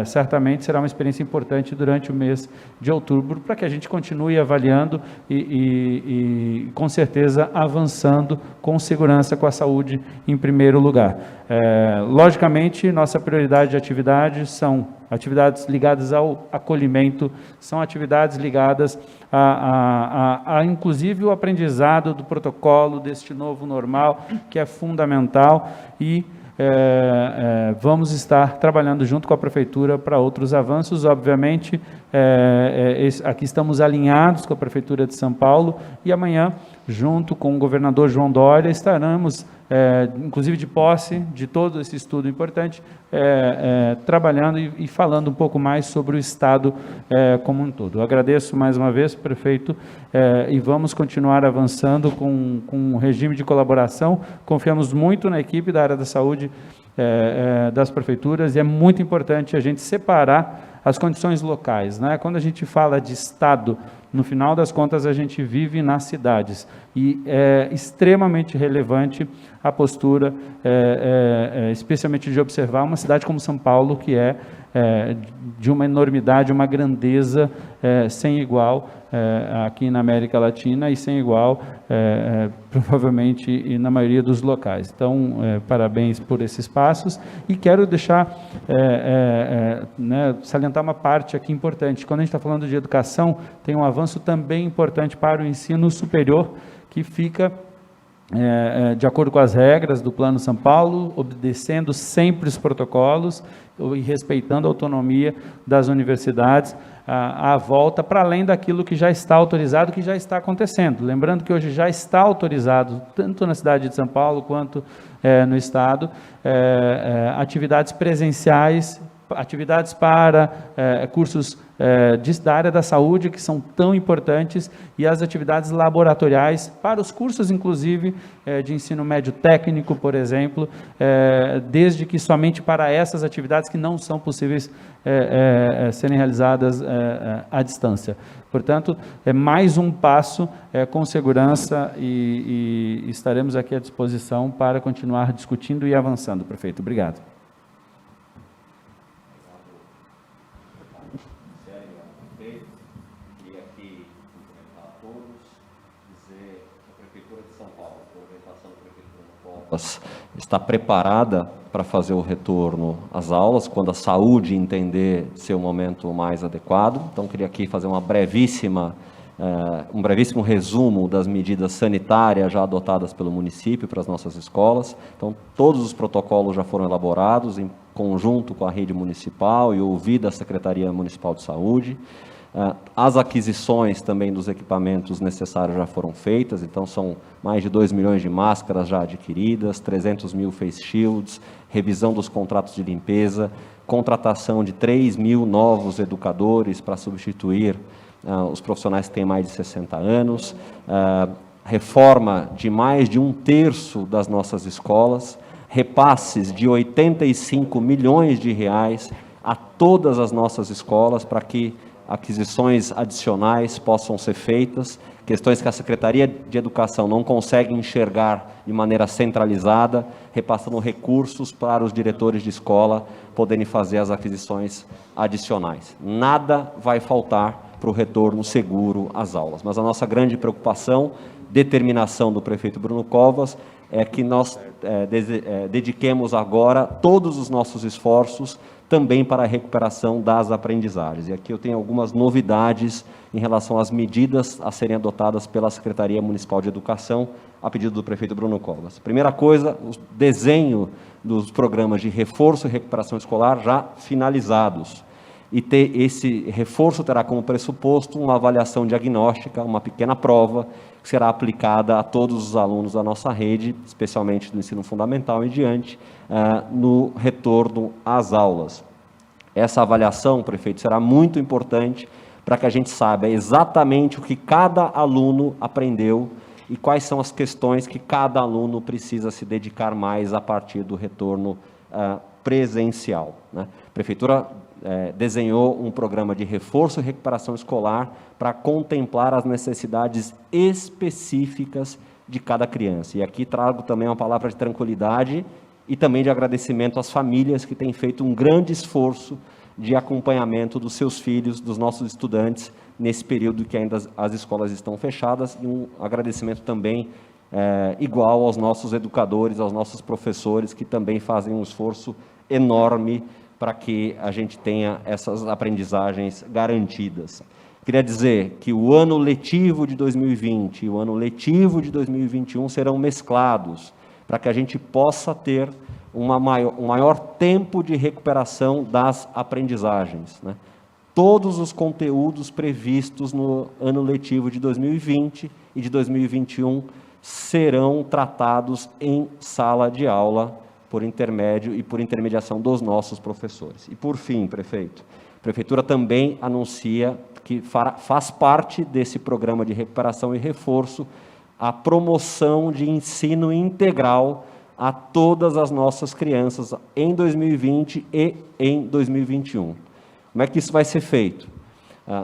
certamente será uma experiência importante durante o mês de outubro, para que a gente continue avaliando e com certeza avançando com segurança, com a saúde em primeiro lugar. Logicamente, nossa prioridade de atividade são atividades ligadas ao acolhimento, são atividades ligadas a inclusive o aprendizado do protocolo deste novo normal, que é fundamental, e vamos estar trabalhando junto com a Prefeitura para outros avanços. Obviamente, aqui estamos alinhados com a Prefeitura de São Paulo, e amanhã, junto com o governador João Dória, estaremos, inclusive de posse de todo esse estudo importante, trabalhando e falando um pouco mais sobre o Estado como um todo. Eu agradeço mais uma vez, prefeito, e vamos continuar avançando com um regime de colaboração. Confiamos muito na equipe da área da saúde das prefeituras, e é muito importante a gente separar as condições locais, né? Quando a gente fala de Estado, no final das contas, a gente vive nas cidades e é extremamente relevante a postura, especialmente de observar uma cidade como São Paulo, que é de uma enormidade, uma grandeza sem igual aqui na América Latina e sem igual, provavelmente, e na maioria dos locais. Então, parabéns por esses passos e quero deixar, salientar uma parte aqui importante. Quando a gente está falando de educação, tem um avanço também importante para o ensino superior, que fica de acordo com as regras do Plano São Paulo, obedecendo sempre os protocolos e respeitando a autonomia das universidades, à volta, para além daquilo que já está autorizado, que já está acontecendo. Lembrando que hoje já está autorizado, tanto na cidade de São Paulo quanto no estado, atividades presenciais, atividades para cursos da área da saúde, que são tão importantes, e as atividades laboratoriais para os cursos, inclusive, de ensino médio técnico, por exemplo, desde que somente para essas atividades que não são possíveis serem realizadas à distância. Portanto, é mais um passo com segurança e estaremos aqui à disposição para continuar discutindo e avançando, prefeito. Obrigado. Está preparada para fazer o retorno às aulas, quando a saúde entender ser o momento mais adequado. Então, queria aqui fazer um brevíssimo resumo das medidas sanitárias já adotadas pelo município para as nossas escolas. Então, todos os protocolos já foram elaborados em conjunto com a rede municipal e ouvida a Secretaria Municipal de Saúde. As aquisições também dos equipamentos necessários já foram feitas, então são mais de 2 milhões de máscaras já adquiridas, 300 mil face shields, revisão dos contratos de limpeza, contratação de 3 mil novos educadores para substituir os profissionais que têm mais de 60 anos, reforma de mais de 1/3 das nossas escolas, repasses de 85 milhões de reais a todas as nossas escolas para que aquisições adicionais possam ser feitas, questões que a Secretaria de Educação não consegue enxergar de maneira centralizada, repassando recursos para os diretores de escola poderem fazer as aquisições adicionais. Nada vai faltar para o retorno seguro às aulas, mas a nossa grande preocupação, determinação do prefeito Bruno Covas, é que nós dediquemos agora todos os nossos esforços também para a recuperação das aprendizagens. E aqui eu tenho algumas novidades em relação às medidas a serem adotadas pela Secretaria Municipal de Educação, a pedido do prefeito Bruno Covas. Primeira coisa, o desenho dos programas de reforço e recuperação escolar já finalizados. E esse reforço terá como pressuposto uma avaliação diagnóstica, uma pequena prova, que será aplicada a todos os alunos da nossa rede, especialmente do ensino fundamental e diante, no retorno às aulas. Essa avaliação, prefeito, será muito importante para que a gente saiba exatamente o que cada aluno aprendeu e quais são as questões que cada aluno precisa se dedicar mais a partir do retorno presencial, né? A Prefeitura desenhou um programa de reforço e recuperação escolar para contemplar as necessidades específicas de cada criança. E aqui trago também uma palavra de tranquilidade e também de agradecimento às famílias que têm feito um grande esforço de acompanhamento dos seus filhos, dos nossos estudantes, nesse período que ainda as escolas estão fechadas, e um agradecimento também igual aos nossos educadores, aos nossos professores, que também fazem um esforço enorme para que a gente tenha essas aprendizagens garantidas. Queria dizer que o ano letivo de 2020 e o ano letivo de 2021 serão mesclados, para que a gente possa ter um maior tempo de recuperação das aprendizagens, né? Todos os conteúdos previstos no ano letivo de 2020 e de 2021 serão tratados em sala de aula, por intermédio e por intermediação dos nossos professores. E, por fim, prefeito, a Prefeitura também anuncia que faz parte desse programa de recuperação e reforço a promoção de ensino integral a todas as nossas crianças em 2020 e em 2021. Como é que isso vai ser feito?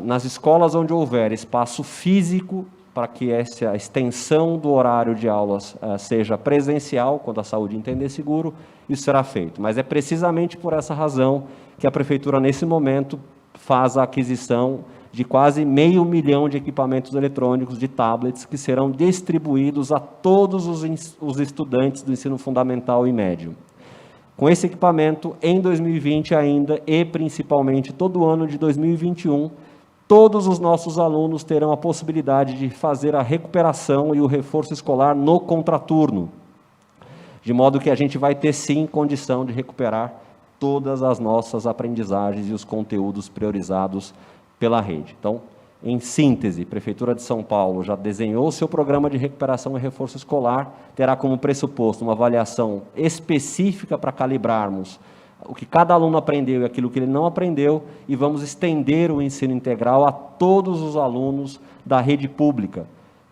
Nas escolas onde houver espaço físico para que essa extensão do horário de aulas seja presencial, quando a saúde entender seguro, isso será feito. Mas é precisamente por essa razão que a Prefeitura, nesse momento, faz a aquisição de quase 500 mil de equipamentos eletrônicos, de tablets, que serão distribuídos a todos os estudantes do ensino fundamental e médio. Com esse equipamento, em 2020 ainda, e principalmente todo o ano de 2021, todos os nossos alunos terão a possibilidade de fazer a recuperação e o reforço escolar no contraturno, de modo que a gente vai ter sim condição de recuperar todas as nossas aprendizagens e os conteúdos priorizados pela rede. Então, em síntese, a Prefeitura de São Paulo já desenhou o seu programa de recuperação e reforço escolar, terá como pressuposto uma avaliação específica para calibrarmos o que cada aluno aprendeu e aquilo que ele não aprendeu, e vamos estender o ensino integral a todos os alunos da rede pública,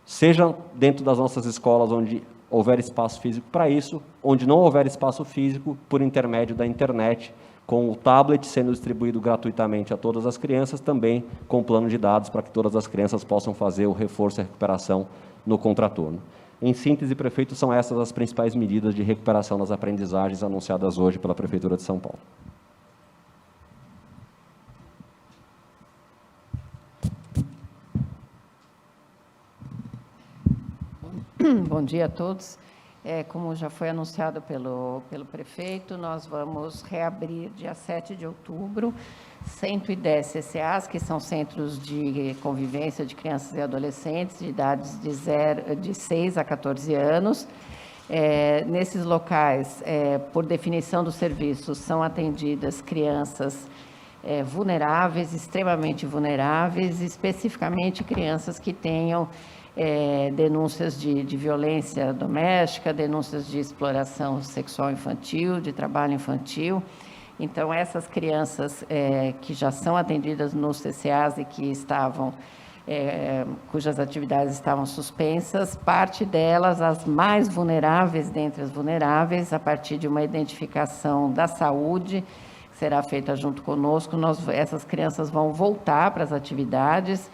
seja dentro das nossas escolas onde houver espaço físico para isso, onde não houver espaço físico, por intermédio da internet, com o tablet sendo distribuído gratuitamente a todas as crianças, também com plano de dados para que todas as crianças possam fazer o reforço e a recuperação no contraturno. Em síntese, prefeito, são essas as principais medidas de recuperação das aprendizagens anunciadas hoje pela Prefeitura de São Paulo. Bom dia a todos. Como já foi anunciado pelo prefeito, nós vamos reabrir dia 7 de outubro 110 CCAs, que são centros de convivência de crianças e adolescentes de idades de 6 a 14 anos. Nesses locais, por definição do serviço, são atendidas crianças vulneráveis, extremamente vulneráveis, especificamente crianças que tenham denúncias de violência doméstica, denúncias de exploração sexual infantil, de trabalho infantil. Então, essas crianças que já são atendidas nos CCAs e que estavam, cujas atividades estavam suspensas, parte delas, as mais vulneráveis dentre as vulneráveis, a partir de uma identificação da saúde, que será feita junto conosco, essas crianças vão voltar para as atividades.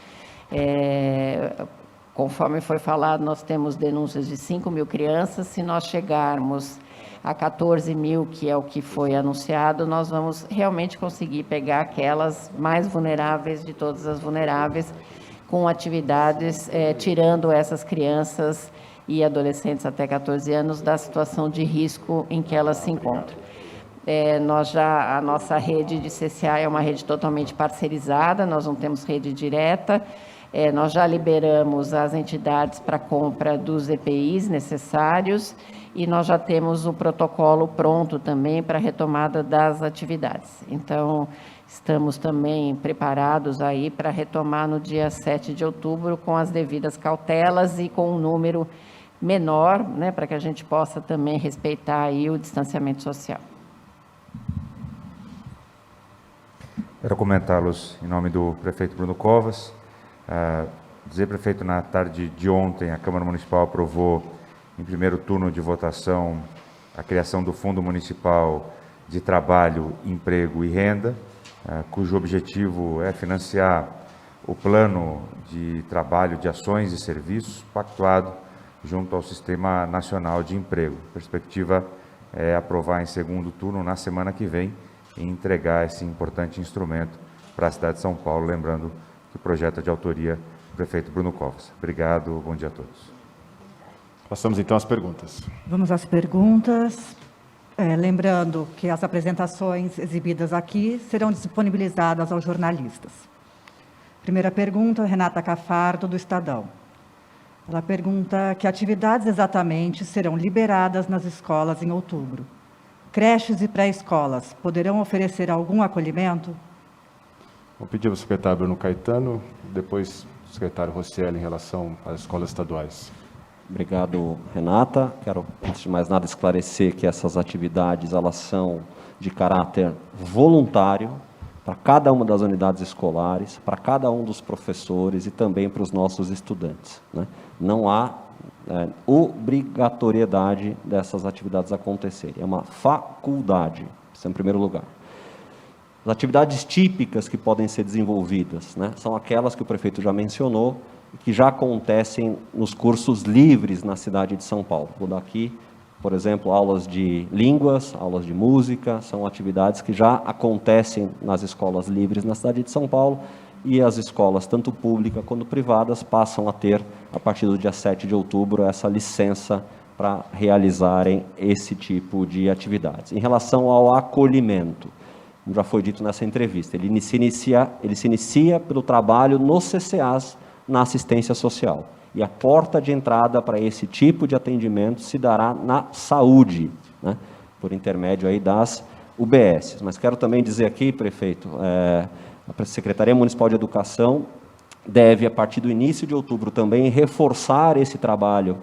Conforme foi falado, nós temos denúncias de 5 mil crianças. Se nós chegarmos a 14 mil, que é o que foi anunciado, nós vamos realmente conseguir pegar aquelas mais vulneráveis de todas as vulneráveis, com atividades, tirando essas crianças e adolescentes até 14 anos da situação de risco em que elas se encontram. A nossa rede de CCA é uma rede totalmente parcerizada, nós não temos rede direta. Nós já liberamos as entidades para compra dos EPIs necessários e nós já temos o protocolo pronto também para a retomada das atividades. Então, estamos também preparados aí para retomar no dia 7 de outubro com as devidas cautelas e com um número menor, né, para que a gente possa também respeitar aí o distanciamento social. Quero comentá-los em nome do prefeito Bruno Covas. Dizer, prefeito, na tarde de ontem, a Câmara Municipal aprovou, em primeiro turno de votação, a criação do Fundo Municipal de Trabalho, Emprego e Renda, cujo objetivo é financiar o plano de trabalho de ações e serviços pactuado junto ao Sistema Nacional de Emprego. A perspectiva é aprovar em segundo turno, na semana que vem, e entregar esse importante instrumento para a cidade de São Paulo, lembrando que o projeto é de autoria do prefeito Bruno Covas. Obrigado, bom dia a todos. Passamos então às perguntas. Vamos às perguntas. Lembrando que as apresentações exibidas aqui serão disponibilizadas aos jornalistas. Primeira pergunta, Renata Cafardo, do Estadão. Ela pergunta que atividades exatamente serão liberadas nas escolas em outubro. Creches e pré-escolas poderão oferecer algum acolhimento? Vou pedir ao secretário Bruno Caetano, depois o secretário Rosselli, em relação às escolas estaduais. Obrigado, Renata. Quero, antes de mais nada, esclarecer que essas atividades elas são de caráter voluntário para cada uma das unidades escolares, para cada um dos professores e também para os nossos estudantes, né? Não há obrigatoriedade dessas atividades acontecerem, é uma faculdade, isso é em primeiro lugar. As atividades típicas que podem ser desenvolvidas, né, são aquelas que o prefeito já mencionou, que já acontecem nos cursos livres na cidade de São Paulo. Vou dar aqui, por exemplo, aulas de línguas, aulas de música, são atividades que já acontecem nas escolas livres na cidade de São Paulo, e as escolas, tanto públicas quanto privadas, passam a ter, a partir do dia 7 de outubro, essa licença para realizarem esse tipo de atividades. Em relação ao acolhimento, como já foi dito nessa entrevista, ele se inicia pelo trabalho nos CCAs, na assistência social. E a porta de entrada para esse tipo de atendimento se dará na saúde, né, por intermédio aí das UBS. Mas quero também dizer aqui, prefeito, a Secretaria Municipal de Educação deve, a partir do início de outubro, também reforçar esse trabalho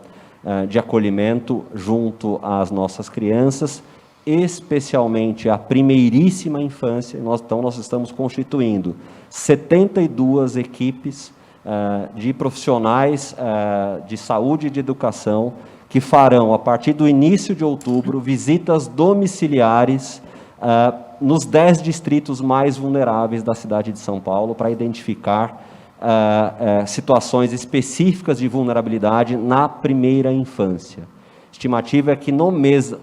de acolhimento junto às nossas crianças, especialmente a primeiríssima infância. Então, nós estamos constituindo 72 equipes de profissionais de saúde e de educação que farão, a partir do início de outubro, visitas domiciliares nos 10 distritos mais vulneráveis da cidade de São Paulo, para identificar situações específicas de vulnerabilidade na primeira infância. Estimativa é que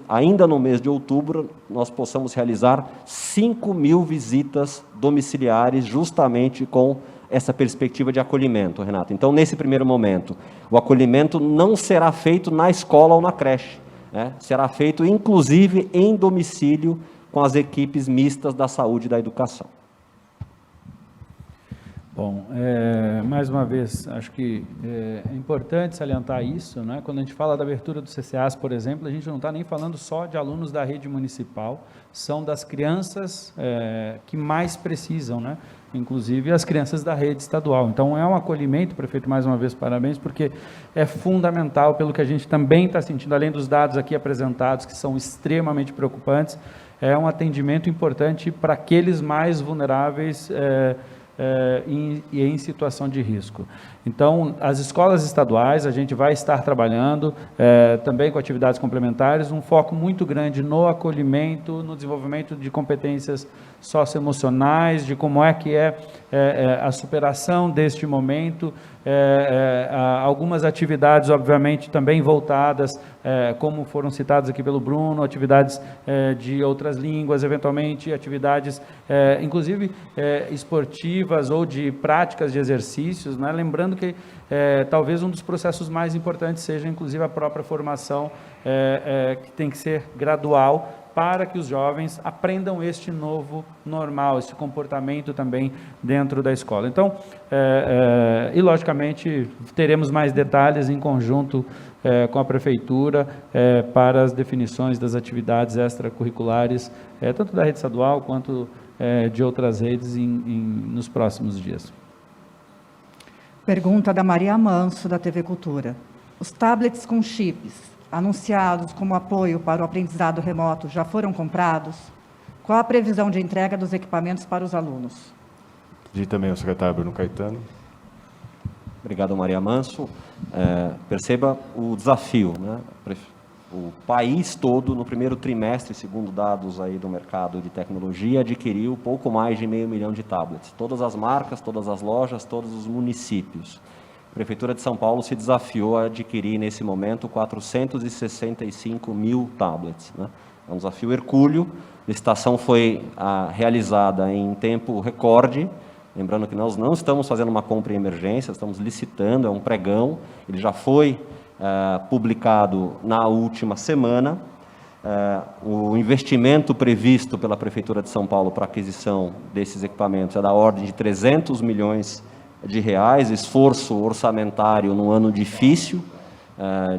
ainda no mês de outubro, nós possamos realizar 5.000 visitas domiciliares, justamente com essa perspectiva de acolhimento, Renato. Então, nesse primeiro momento, o acolhimento não será feito na escola ou na creche, né? Será feito, inclusive, em domicílio, com as equipes mistas da saúde e da educação. Bom, mais uma vez, acho que é importante salientar isso, né? Quando a gente fala da abertura do CCAs, por exemplo, a gente não está nem falando só de alunos da rede municipal, são das crianças que mais precisam, né? Inclusive as crianças da rede estadual. Então, é um acolhimento, prefeito, mais uma vez, parabéns, porque é fundamental, pelo que a gente também está sentindo, além dos dados aqui apresentados, que são extremamente preocupantes, é um atendimento importante para aqueles mais vulneráveis e em situação de risco. Então, as escolas estaduais, a gente vai estar trabalhando também com atividades complementares, um foco muito grande no acolhimento, no desenvolvimento de competências socioemocionais, de como é que a superação deste momento, algumas atividades, obviamente, também voltadas, como foram citadas aqui pelo Bruno, atividades de outras línguas, eventualmente atividades, inclusive esportivas ou de práticas de exercícios, né? Lembrando que talvez um dos processos mais importantes seja, inclusive, a própria formação, que tem que ser gradual, para que os jovens aprendam este novo normal, esse comportamento também dentro da escola. Então, e logicamente, teremos mais detalhes em conjunto com a Prefeitura para as definições das atividades extracurriculares, tanto da rede estadual quanto de outras redes nos próximos dias. Pergunta da Maria Manso, da TV Cultura. Os tablets com chips anunciados como apoio para o aprendizado remoto já foram comprados? Qual a previsão de entrega dos equipamentos para os alunos? Pedi também ao secretário Bruno Caetano. Obrigado, Maria Manso. Perceba o desafio, né? O país todo, no primeiro trimestre, segundo dados aí do mercado de tecnologia, adquiriu pouco mais de 500 mil de tablets. Todas as marcas, todas as lojas, todos os municípios. A Prefeitura de São Paulo se desafiou a adquirir, nesse momento, 465 mil tablets, né? É um desafio hercúleo. A licitação foi realizada em tempo recorde. Lembrando que nós não estamos fazendo uma compra em emergência, estamos licitando, é um pregão. Ele já foi publicado na última semana. O investimento previsto pela Prefeitura de São Paulo para a aquisição desses equipamentos é da ordem de 300 milhões de reais, esforço orçamentário num ano difícil,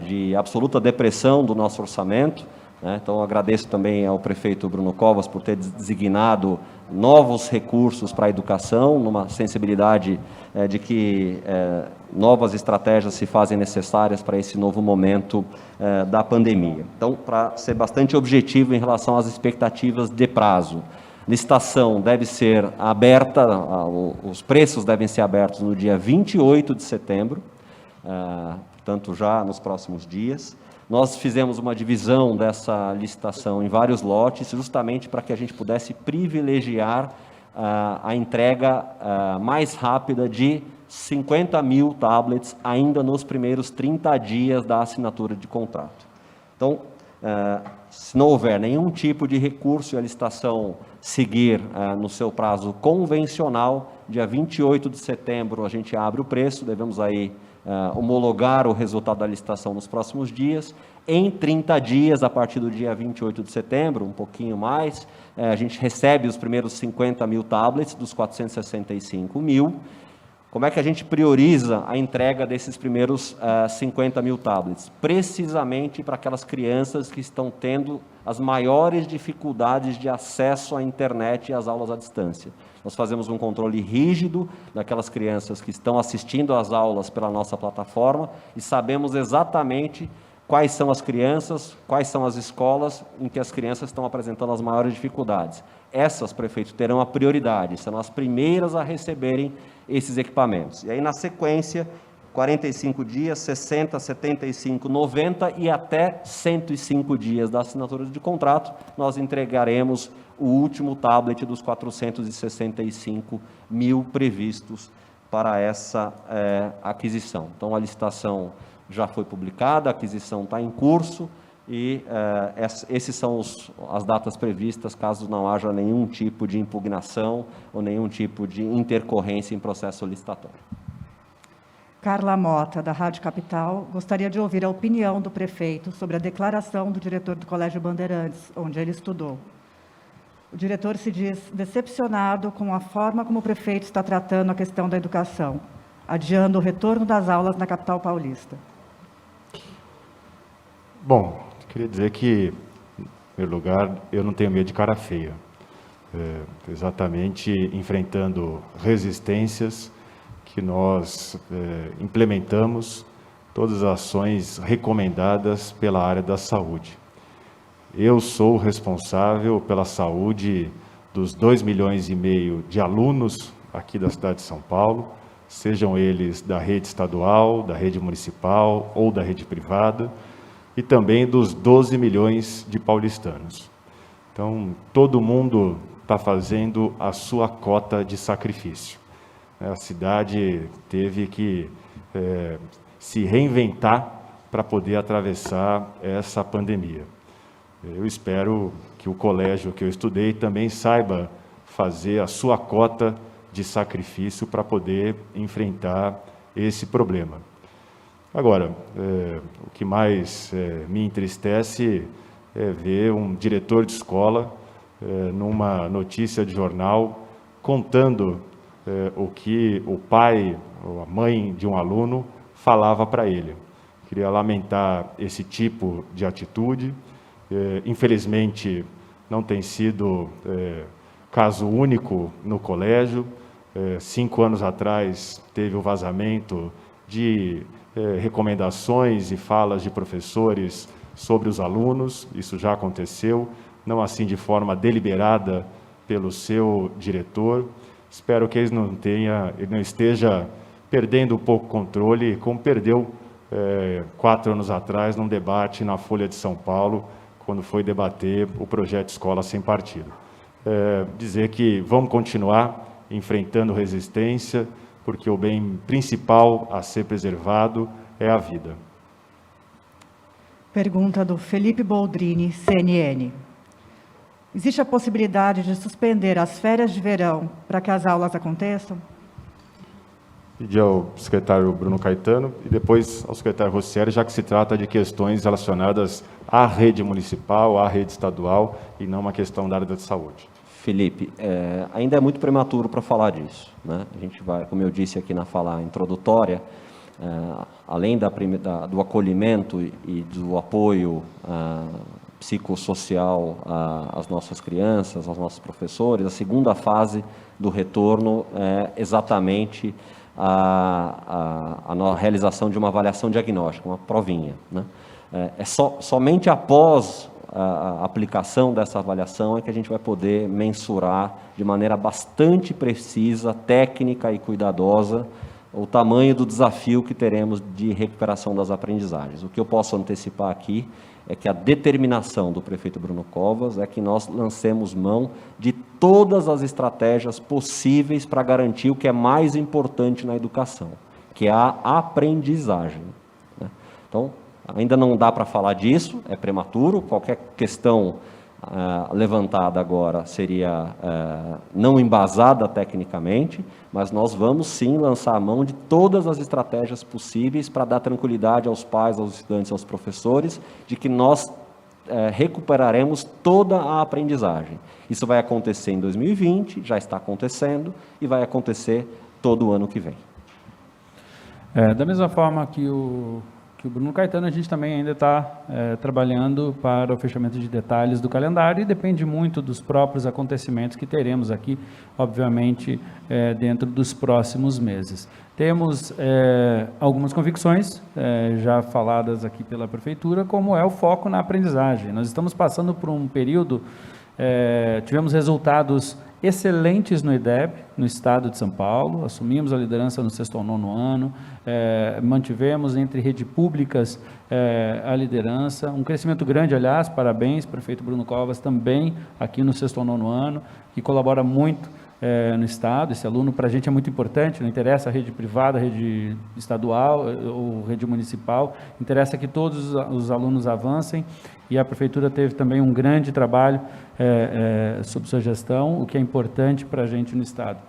de absoluta depressão do nosso orçamento, né? Então, agradeço também ao prefeito Bruno Covas por ter designado novos recursos para a educação, numa sensibilidade de que novas estratégias se fazem necessárias para esse novo momento da pandemia. Então, para ser bastante objetivo em relação às expectativas de prazo, licitação deve ser aberta, os preços devem ser abertos no dia 28 de setembro, portanto, já nos próximos dias. Nós fizemos uma divisão dessa licitação em vários lotes, justamente para que a gente pudesse privilegiar a entrega mais rápida de 50 mil tablets ainda nos primeiros 30 dias da assinatura de contrato. Então, se não houver nenhum tipo de recurso e a licitação seguir no seu prazo convencional, dia 28 de setembro a gente abre o preço, devemos aí homologar o resultado da licitação nos próximos dias. Em 30 dias, a partir do dia 28 de setembro, um pouquinho mais, a gente recebe os primeiros 50 mil tablets dos 465 mil. Como é que a gente prioriza a entrega desses primeiros 50 mil tablets? Precisamente para aquelas crianças que estão tendo as maiores dificuldades de acesso à internet e às aulas à distância. Nós fazemos um controle rígido daquelas crianças que estão assistindo às aulas pela nossa plataforma e sabemos exatamente quais são as crianças, quais são as escolas em que as crianças estão apresentando as maiores dificuldades. Essas, prefeito, terão a prioridade, serão as primeiras a receberem esses equipamentos. E aí, na sequência, 45 dias, 60, 75, 90 e até 105 dias da assinatura de contrato, nós entregaremos o último tablet dos 465 mil previstos para essa aquisição. Então, a licitação já foi publicada, a aquisição está em curso e esses são as datas previstas, caso não haja nenhum tipo de impugnação ou nenhum tipo de intercorrência em processo licitatório. Carla Mota, da Rádio Capital, gostaria de ouvir a opinião do prefeito sobre a declaração do diretor do Colégio Bandeirantes, onde ele estudou. O diretor se diz decepcionado com a forma como o prefeito está tratando a questão da educação, adiando o retorno das aulas na capital paulista. Bom, queria dizer que, em primeiro lugar, eu não tenho medo de cara feia. Exatamente enfrentando resistências que nós implementamos todas as ações recomendadas pela área da saúde. Eu sou responsável pela saúde dos 2,5 milhões de alunos aqui da cidade de São Paulo, sejam eles da rede estadual, da rede municipal ou da rede privada, e também dos 12 milhões de paulistanos. Então, todo mundo está fazendo a sua cota de sacrifício. A cidade teve que se reinventar para poder atravessar essa pandemia. Eu espero que o colégio que eu estudei também saiba fazer a sua cota de sacrifício para poder enfrentar esse problema. Agora, o que mais me entristece é ver um diretor de escola, numa notícia de jornal, contando o que o pai ou a mãe de um aluno falava para ele. Queria lamentar esse tipo de atitude. Infelizmente, não tem sido caso único no colégio. 5 anos atrás, teve o vazamento de recomendações e falas de professores sobre os alunos. Isso já aconteceu, não assim de forma deliberada pelo seu diretor. Espero que ele não esteja perdendo um pouco o controle, como perdeu 4 anos atrás, num debate na Folha de São Paulo, quando foi debater o projeto Escola Sem Partido. Dizer que vamos continuar enfrentando resistência, porque o bem principal a ser preservado é a vida. Pergunta do Felipe Boldrini, CNN. Existe a possibilidade de suspender as férias de verão para que as aulas aconteçam? Pedi ao secretário Bruno Caetano e depois ao secretário Rossieri, já que se trata de questões relacionadas à rede municipal, à rede estadual e não uma questão da área da saúde. Felipe, ainda é muito prematuro para falar disso, né? A gente vai, como eu disse aqui na fala introdutória, além do acolhimento e do apoio psicossocial às nossas crianças, aos nossos professores, a segunda fase do retorno é exatamente a realização de uma avaliação diagnóstica, uma provinha, né? Somente após a aplicação dessa avaliação é que a gente vai poder mensurar de maneira bastante precisa, técnica e cuidadosa o tamanho do desafio que teremos de recuperação das aprendizagens. O que eu posso antecipar aqui é que a determinação do prefeito Bruno Covas é que nós lancemos mão de todas as estratégias possíveis para garantir o que é mais importante na educação, que é a aprendizagem, né? Então, ainda não dá para falar disso, é prematuro, qualquer questão levantada agora seria não embasada tecnicamente, mas nós vamos sim lançar a mão de todas as estratégias possíveis para dar tranquilidade aos pais, aos estudantes, aos professores, de que nós recuperaremos toda a aprendizagem. Isso vai acontecer em 2020, já está acontecendo, e vai acontecer todo o ano que vem. Da mesma forma que o Bruno Caetano, a gente também ainda está trabalhando para o fechamento de detalhes do calendário e depende muito dos próprios acontecimentos que teremos aqui, obviamente, dentro dos próximos meses. Temos algumas convicções já faladas aqui pela Prefeitura, como é o foco na aprendizagem. Nós estamos passando por um período, tivemos resultados excelentes no IDEB, no estado de São Paulo, assumimos a liderança no 6º ao 9º ano, mantivemos entre redes públicas a liderança, um crescimento grande, aliás, parabéns, prefeito Bruno Covas, também aqui no 6º ao 9º ano, que colabora muito no estado. Esse aluno para a gente é muito importante, não interessa a rede privada, a rede estadual ou rede municipal, interessa que todos os alunos avancem, e a Prefeitura teve também um grande trabalho sob sua gestão, o que é importante para a gente no Estado.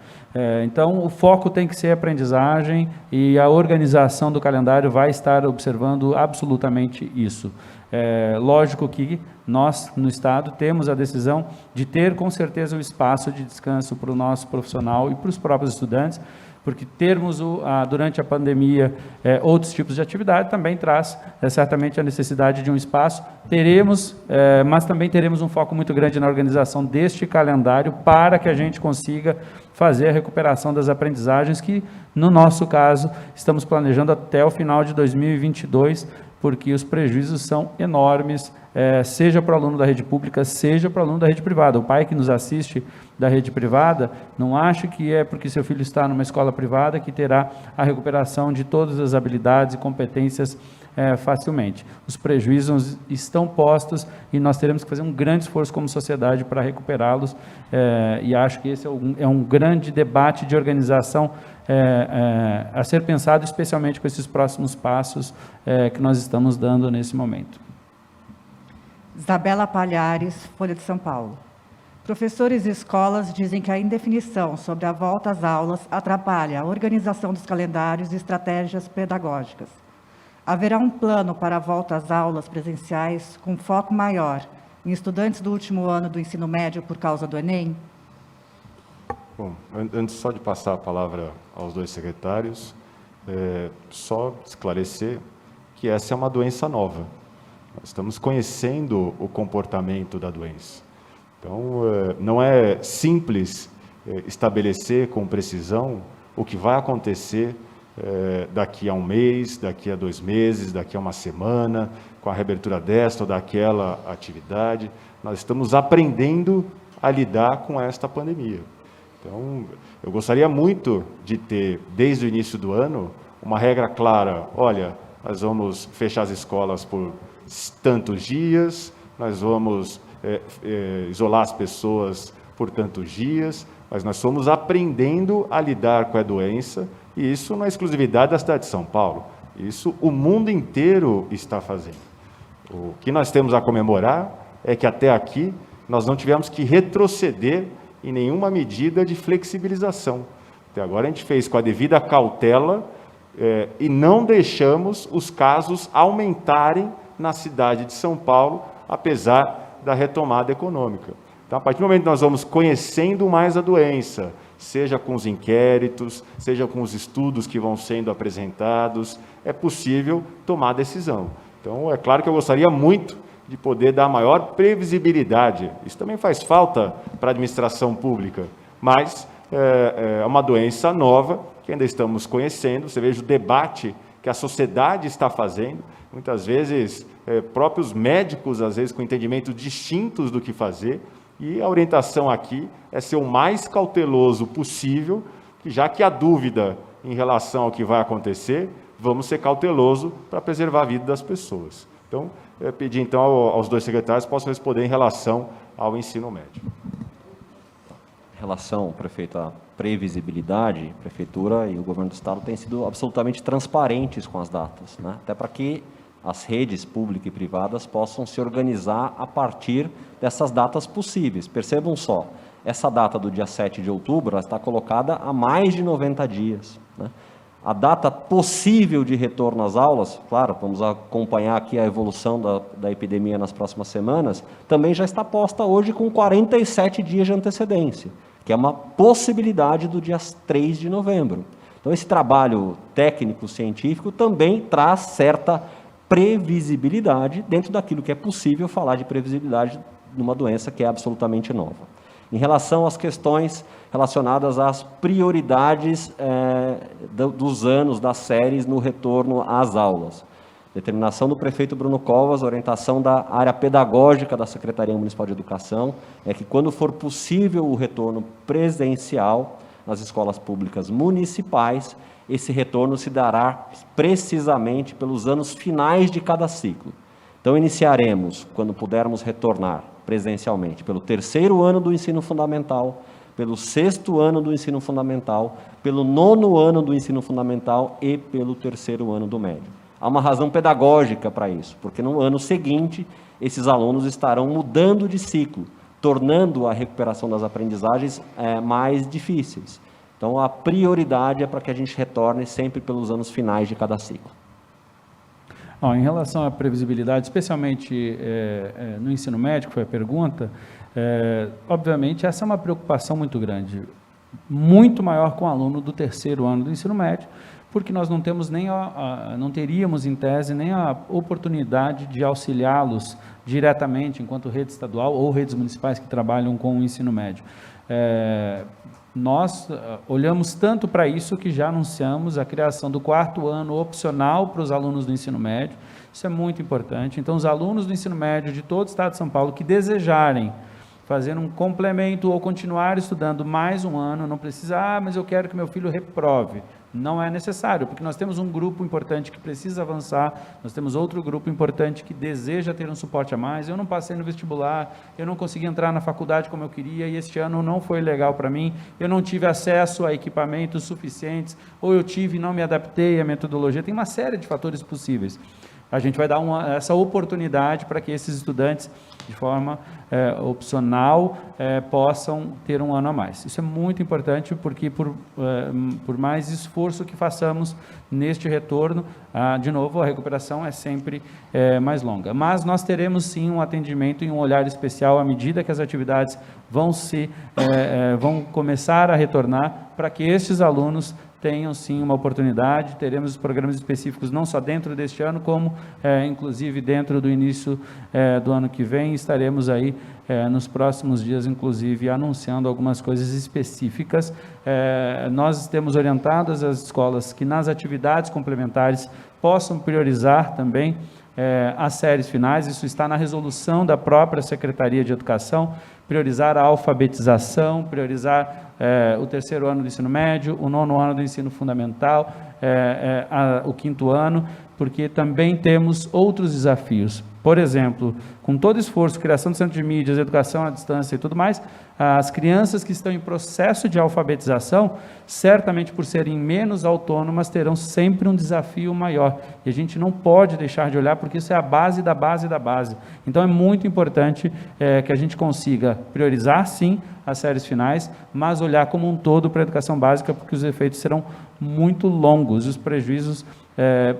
Então, o foco tem que ser a aprendizagem, e a organização do calendário vai estar observando absolutamente isso. Lógico que nós, no Estado, temos a decisão de ter, com certeza, o espaço de descanso para o nosso profissional e para os próprios estudantes, porque termos, durante a pandemia, outros tipos de atividade também traz certamente a necessidade de um espaço. Teremos, mas também teremos um foco muito grande na organização deste calendário para que a gente consiga fazer a recuperação das aprendizagens que, no nosso caso, estamos planejando até o final de 2022, porque os prejuízos são enormes, seja para o aluno da rede pública, seja para o aluno da rede privada. O pai que nos assiste da rede privada, não acha que é porque seu filho está numa escola privada que terá a recuperação de todas as habilidades e competências facilmente. Os prejuízos estão postos e nós teremos que fazer um grande esforço como sociedade para recuperá-los, e acho que esse é um grande debate de organização a ser pensado, especialmente com esses próximos passos que nós estamos dando nesse momento. Isabela Palhares, Folha de São Paulo. Professores e escolas dizem que a indefinição sobre a volta às aulas atrapalha a organização dos calendários e estratégias pedagógicas. Haverá um plano para a volta às aulas presenciais com foco maior em estudantes do último ano do ensino médio por causa do Enem? Bom, antes só de passar a palavra aos dois secretários, só esclarecer que essa é uma doença nova. Nós estamos conhecendo o comportamento da doença. Então, não é simples estabelecer com precisão o que vai acontecer daqui a um mês, daqui a 2 meses, daqui a uma semana, com a reabertura desta ou daquela atividade. Nós estamos aprendendo a lidar com esta pandemia. Então, eu gostaria muito de ter, desde o início do ano, uma regra clara. Olha, nós vamos fechar as escolas por tantos dias, nós vamos isolar as pessoas por tantos dias, mas nós estamos aprendendo a lidar com a doença, e isso não é exclusividade da cidade de São Paulo, isso o mundo inteiro está fazendo. O que nós temos a comemorar é que até aqui nós não tivemos que retroceder em nenhuma medida de flexibilização. Até agora a gente fez com a devida cautela e não deixamos os casos aumentarem na cidade de São Paulo, apesar da retomada econômica. Então, a partir do momento que nós vamos conhecendo mais a doença, seja com os inquéritos, seja com os estudos que vão sendo apresentados, é possível tomar decisão. Então, é claro que eu gostaria muito de poder dar maior previsibilidade. Isso também faz falta para a administração pública, mas é uma doença nova que ainda estamos conhecendo. Você veja o debate que a sociedade está fazendo, muitas vezes próprios médicos, às vezes com entendimentos distintos do que fazer, e a orientação aqui é ser o mais cauteloso possível, já que há dúvida em relação ao que vai acontecer, vamos ser cautelosos para preservar a vida das pessoas. Então, pedir então aos dois secretários possam responder em relação ao ensino médio. relação, prefeito, à previsibilidade, a Prefeitura e o Governo do Estado têm sido absolutamente transparentes com as datas, né? Até para que as redes públicas e privadas possam se organizar a partir dessas datas possíveis. Percebam só, essa data do dia 7 de outubro ela está colocada há mais de 90 dias, né? A data possível de retorno às aulas, claro, vamos acompanhar aqui a evolução da epidemia nas próximas semanas, também já está posta hoje com 47 dias de antecedência, que é uma possibilidade do dia 3 de novembro. Então, esse trabalho técnico-científico também traz certa previsibilidade dentro daquilo que é possível falar de previsibilidade numa doença que é absolutamente nova. Em relação às questões relacionadas às prioridades dos anos, das séries no retorno às aulas. Determinação do prefeito Bruno Covas, orientação da área pedagógica da Secretaria Municipal de Educação, é que quando for possível o retorno presencial nas escolas públicas municipais, esse retorno se dará precisamente pelos anos finais de cada ciclo. Então, iniciaremos, quando pudermos retornar presencialmente, pelo 3º ano do ensino fundamental, pelo 6º ano do ensino fundamental, pelo 9º ano do ensino fundamental e pelo 3º ano do médio. Há uma razão pedagógica para isso, porque no ano seguinte, esses alunos estarão mudando de ciclo, tornando a recuperação das aprendizagens mais difíceis. Então, a prioridade é para que a gente retorne sempre pelos anos finais de cada ciclo. Em relação à previsibilidade, especialmente no ensino médio, que foi a pergunta, obviamente essa é uma preocupação muito grande, muito maior com o aluno do 3º ano do ensino médio, porque nós não temos não teríamos em tese nem a oportunidade de auxiliá-los diretamente enquanto rede estadual ou redes municipais que trabalham com o ensino médio. Nós olhamos tanto para isso que já anunciamos a criação do 4º ano opcional para os alunos do ensino médio. Isso é muito importante. Então, os alunos do ensino médio de todo o estado de São Paulo que desejarem fazer um complemento ou continuar estudando mais um ano, não precisa, mas eu quero que meu filho reprove. Não é necessário, porque nós temos um grupo importante que precisa avançar, nós temos outro grupo importante que deseja ter um suporte a mais. Eu não passei no vestibular, eu não consegui entrar na faculdade como eu queria, e este ano não foi legal para mim, eu não tive acesso a equipamentos suficientes, ou eu tive e não me adaptei à metodologia. Tem uma série de fatores possíveis. A gente vai dar essa oportunidade para que esses estudantes, de forma opcional, possam ter um ano a mais. Isso é muito importante, porque por mais esforço que façamos neste retorno, de novo, a recuperação é sempre mais longa. Mas nós teremos sim um atendimento e um olhar especial à medida que as atividades vão começar a retornar, para que estes alunos tenham sim uma oportunidade. Teremos programas específicos não só dentro deste ano, como inclusive dentro do início do ano que vem. Estaremos aí nos próximos dias, inclusive, anunciando algumas coisas específicas. Nós temos orientado as escolas que nas atividades complementares possam priorizar também as séries finais. Isso está na resolução da própria Secretaria de Educação, priorizar a alfabetização, priorizar o 3º ano do ensino médio, o 9º ano do ensino fundamental, o 5º ano, porque também temos outros desafios. Por exemplo, com todo esforço, criação do centro de mídias, educação à distância e tudo mais, as crianças que estão em processo de alfabetização, certamente por serem menos autônomas, terão sempre um desafio maior. E a gente não pode deixar de olhar, porque isso é a base da base da base. Então, é muito importante que a gente consiga priorizar, sim, as séries finais, mas olhar como um todo para a educação básica, porque os efeitos serão muito longos, e os prejuízos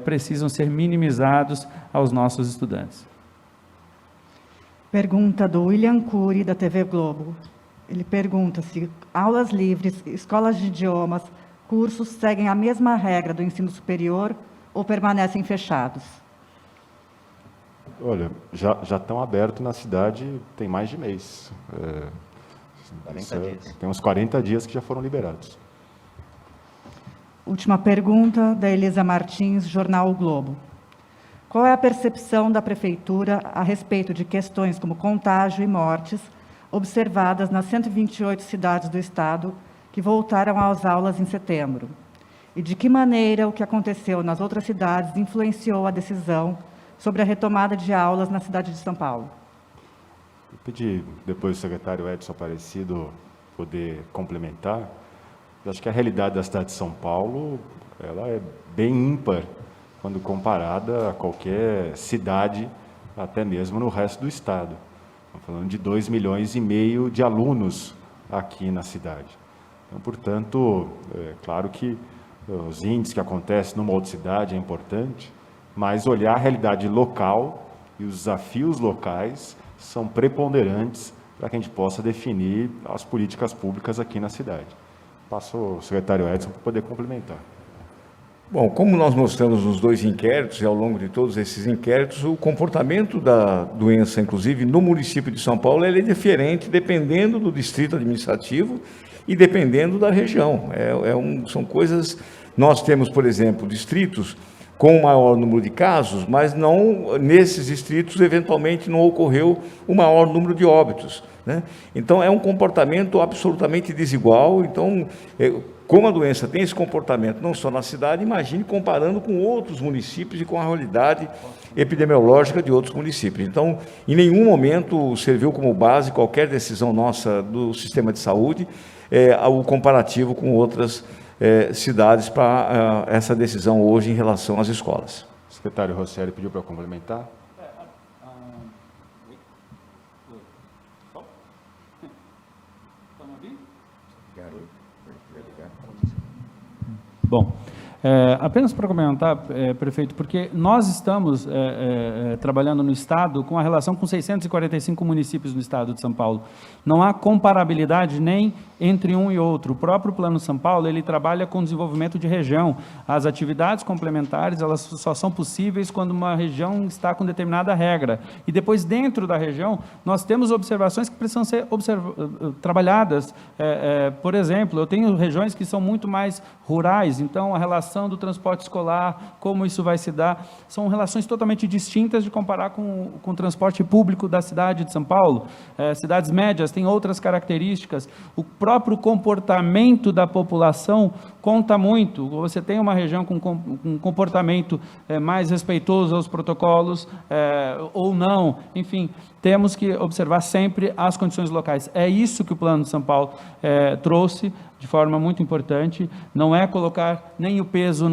precisam ser minimizados aos nossos estudantes. Pergunta do William Cury, da TV Globo. Ele pergunta se aulas livres, escolas de idiomas, cursos seguem a mesma regra do ensino superior ou permanecem fechados? Olha, já estão abertos na cidade tem mais de mês. 40 dias. Tem uns 40 dias que já foram liberados. Última pergunta, da Elisa Martins, Jornal O Globo. Qual é a percepção da Prefeitura a respeito de questões como contágio e mortes observadas nas 128 cidades do Estado que voltaram às aulas em setembro? E de que maneira o que aconteceu nas outras cidades influenciou a decisão sobre a retomada de aulas na cidade de São Paulo? Eu pedi depois ao secretário Edson Aparecido poder complementar. Eu acho que a realidade da cidade de São Paulo, ela é bem ímpar quando comparada a qualquer cidade, até mesmo no resto do estado. Estamos falando de 2,5 milhões de alunos aqui na cidade. Então, portanto, é claro que os índices que acontecem numa outra cidade é importante, mas olhar a realidade local e os desafios locais são preponderantes para que a gente possa definir as políticas públicas aqui na cidade. Passo ao secretário Edson para poder complementar. Bom, como nós mostramos nos 2 inquéritos, e ao longo de todos esses inquéritos, o comportamento da doença, inclusive no município de São Paulo, ele é diferente dependendo do distrito administrativo e dependendo da região. São coisas... Nós temos, por exemplo, distritos com maior número de casos, mas não, nesses distritos, eventualmente, não ocorreu o maior número de óbitos, né? Então, é um comportamento absolutamente desigual. Então, como a doença tem esse comportamento não só na cidade, imagine comparando com outros municípios e com a realidade epidemiológica de outros municípios. Então, em nenhum momento serviu como base qualquer decisão nossa do sistema de saúde, o comparativo com outras cidades para essa decisão hoje em relação às escolas. O secretário Rosselli pediu para complementar. Bom, apenas para comentar, prefeito, porque nós estamos trabalhando no Estado com a relação com 645 municípios no Estado de São Paulo. Não há comparabilidade nem entre um e outro. O próprio Plano São Paulo, ele trabalha com desenvolvimento de região. As atividades complementares, elas só são possíveis quando uma região está com determinada regra. E depois, dentro da região, nós temos observações que precisam ser trabalhadas. Por exemplo, eu tenho regiões que são muito mais rurais, então a relação do transporte escolar, como isso vai se dar, são relações totalmente distintas de comparar com o transporte público da cidade de São Paulo. Cidades médias têm outras características. O próprio comportamento da população conta muito. Você tem uma região com um comportamento mais respeitoso aos protocolos, ou não, enfim, temos que observar sempre as condições locais. É isso que o Plano de São Paulo trouxe de forma muito importante. Não é colocar nem o peso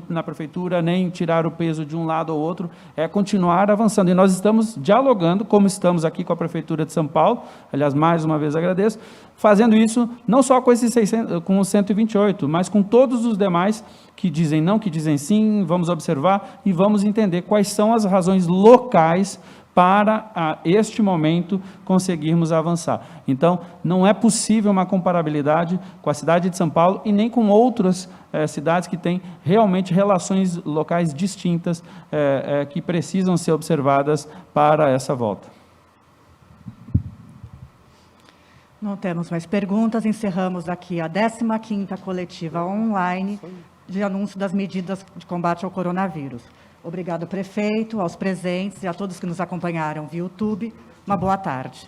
na prefeitura, nem tirar o peso de um lado ou outro, é continuar avançando. E nós estamos dialogando, como estamos aqui com a Prefeitura de São Paulo, aliás, mais uma vez agradeço, fazendo isso não só com esses 600, com os 128, mas com todos os demais que dizem não, que dizem sim. Vamos observar e vamos entender quais são as razões locais para, a este momento, conseguirmos avançar. Então, não é possível uma comparabilidade com a cidade de São Paulo e nem com outras cidades que têm realmente relações locais distintas, que precisam ser observadas para essa volta. Não temos mais perguntas. Encerramos aqui a 15ª coletiva online de anúncio das medidas de combate ao coronavírus. Obrigado, prefeito, aos presentes e a todos que nos acompanharam via YouTube. Uma boa tarde.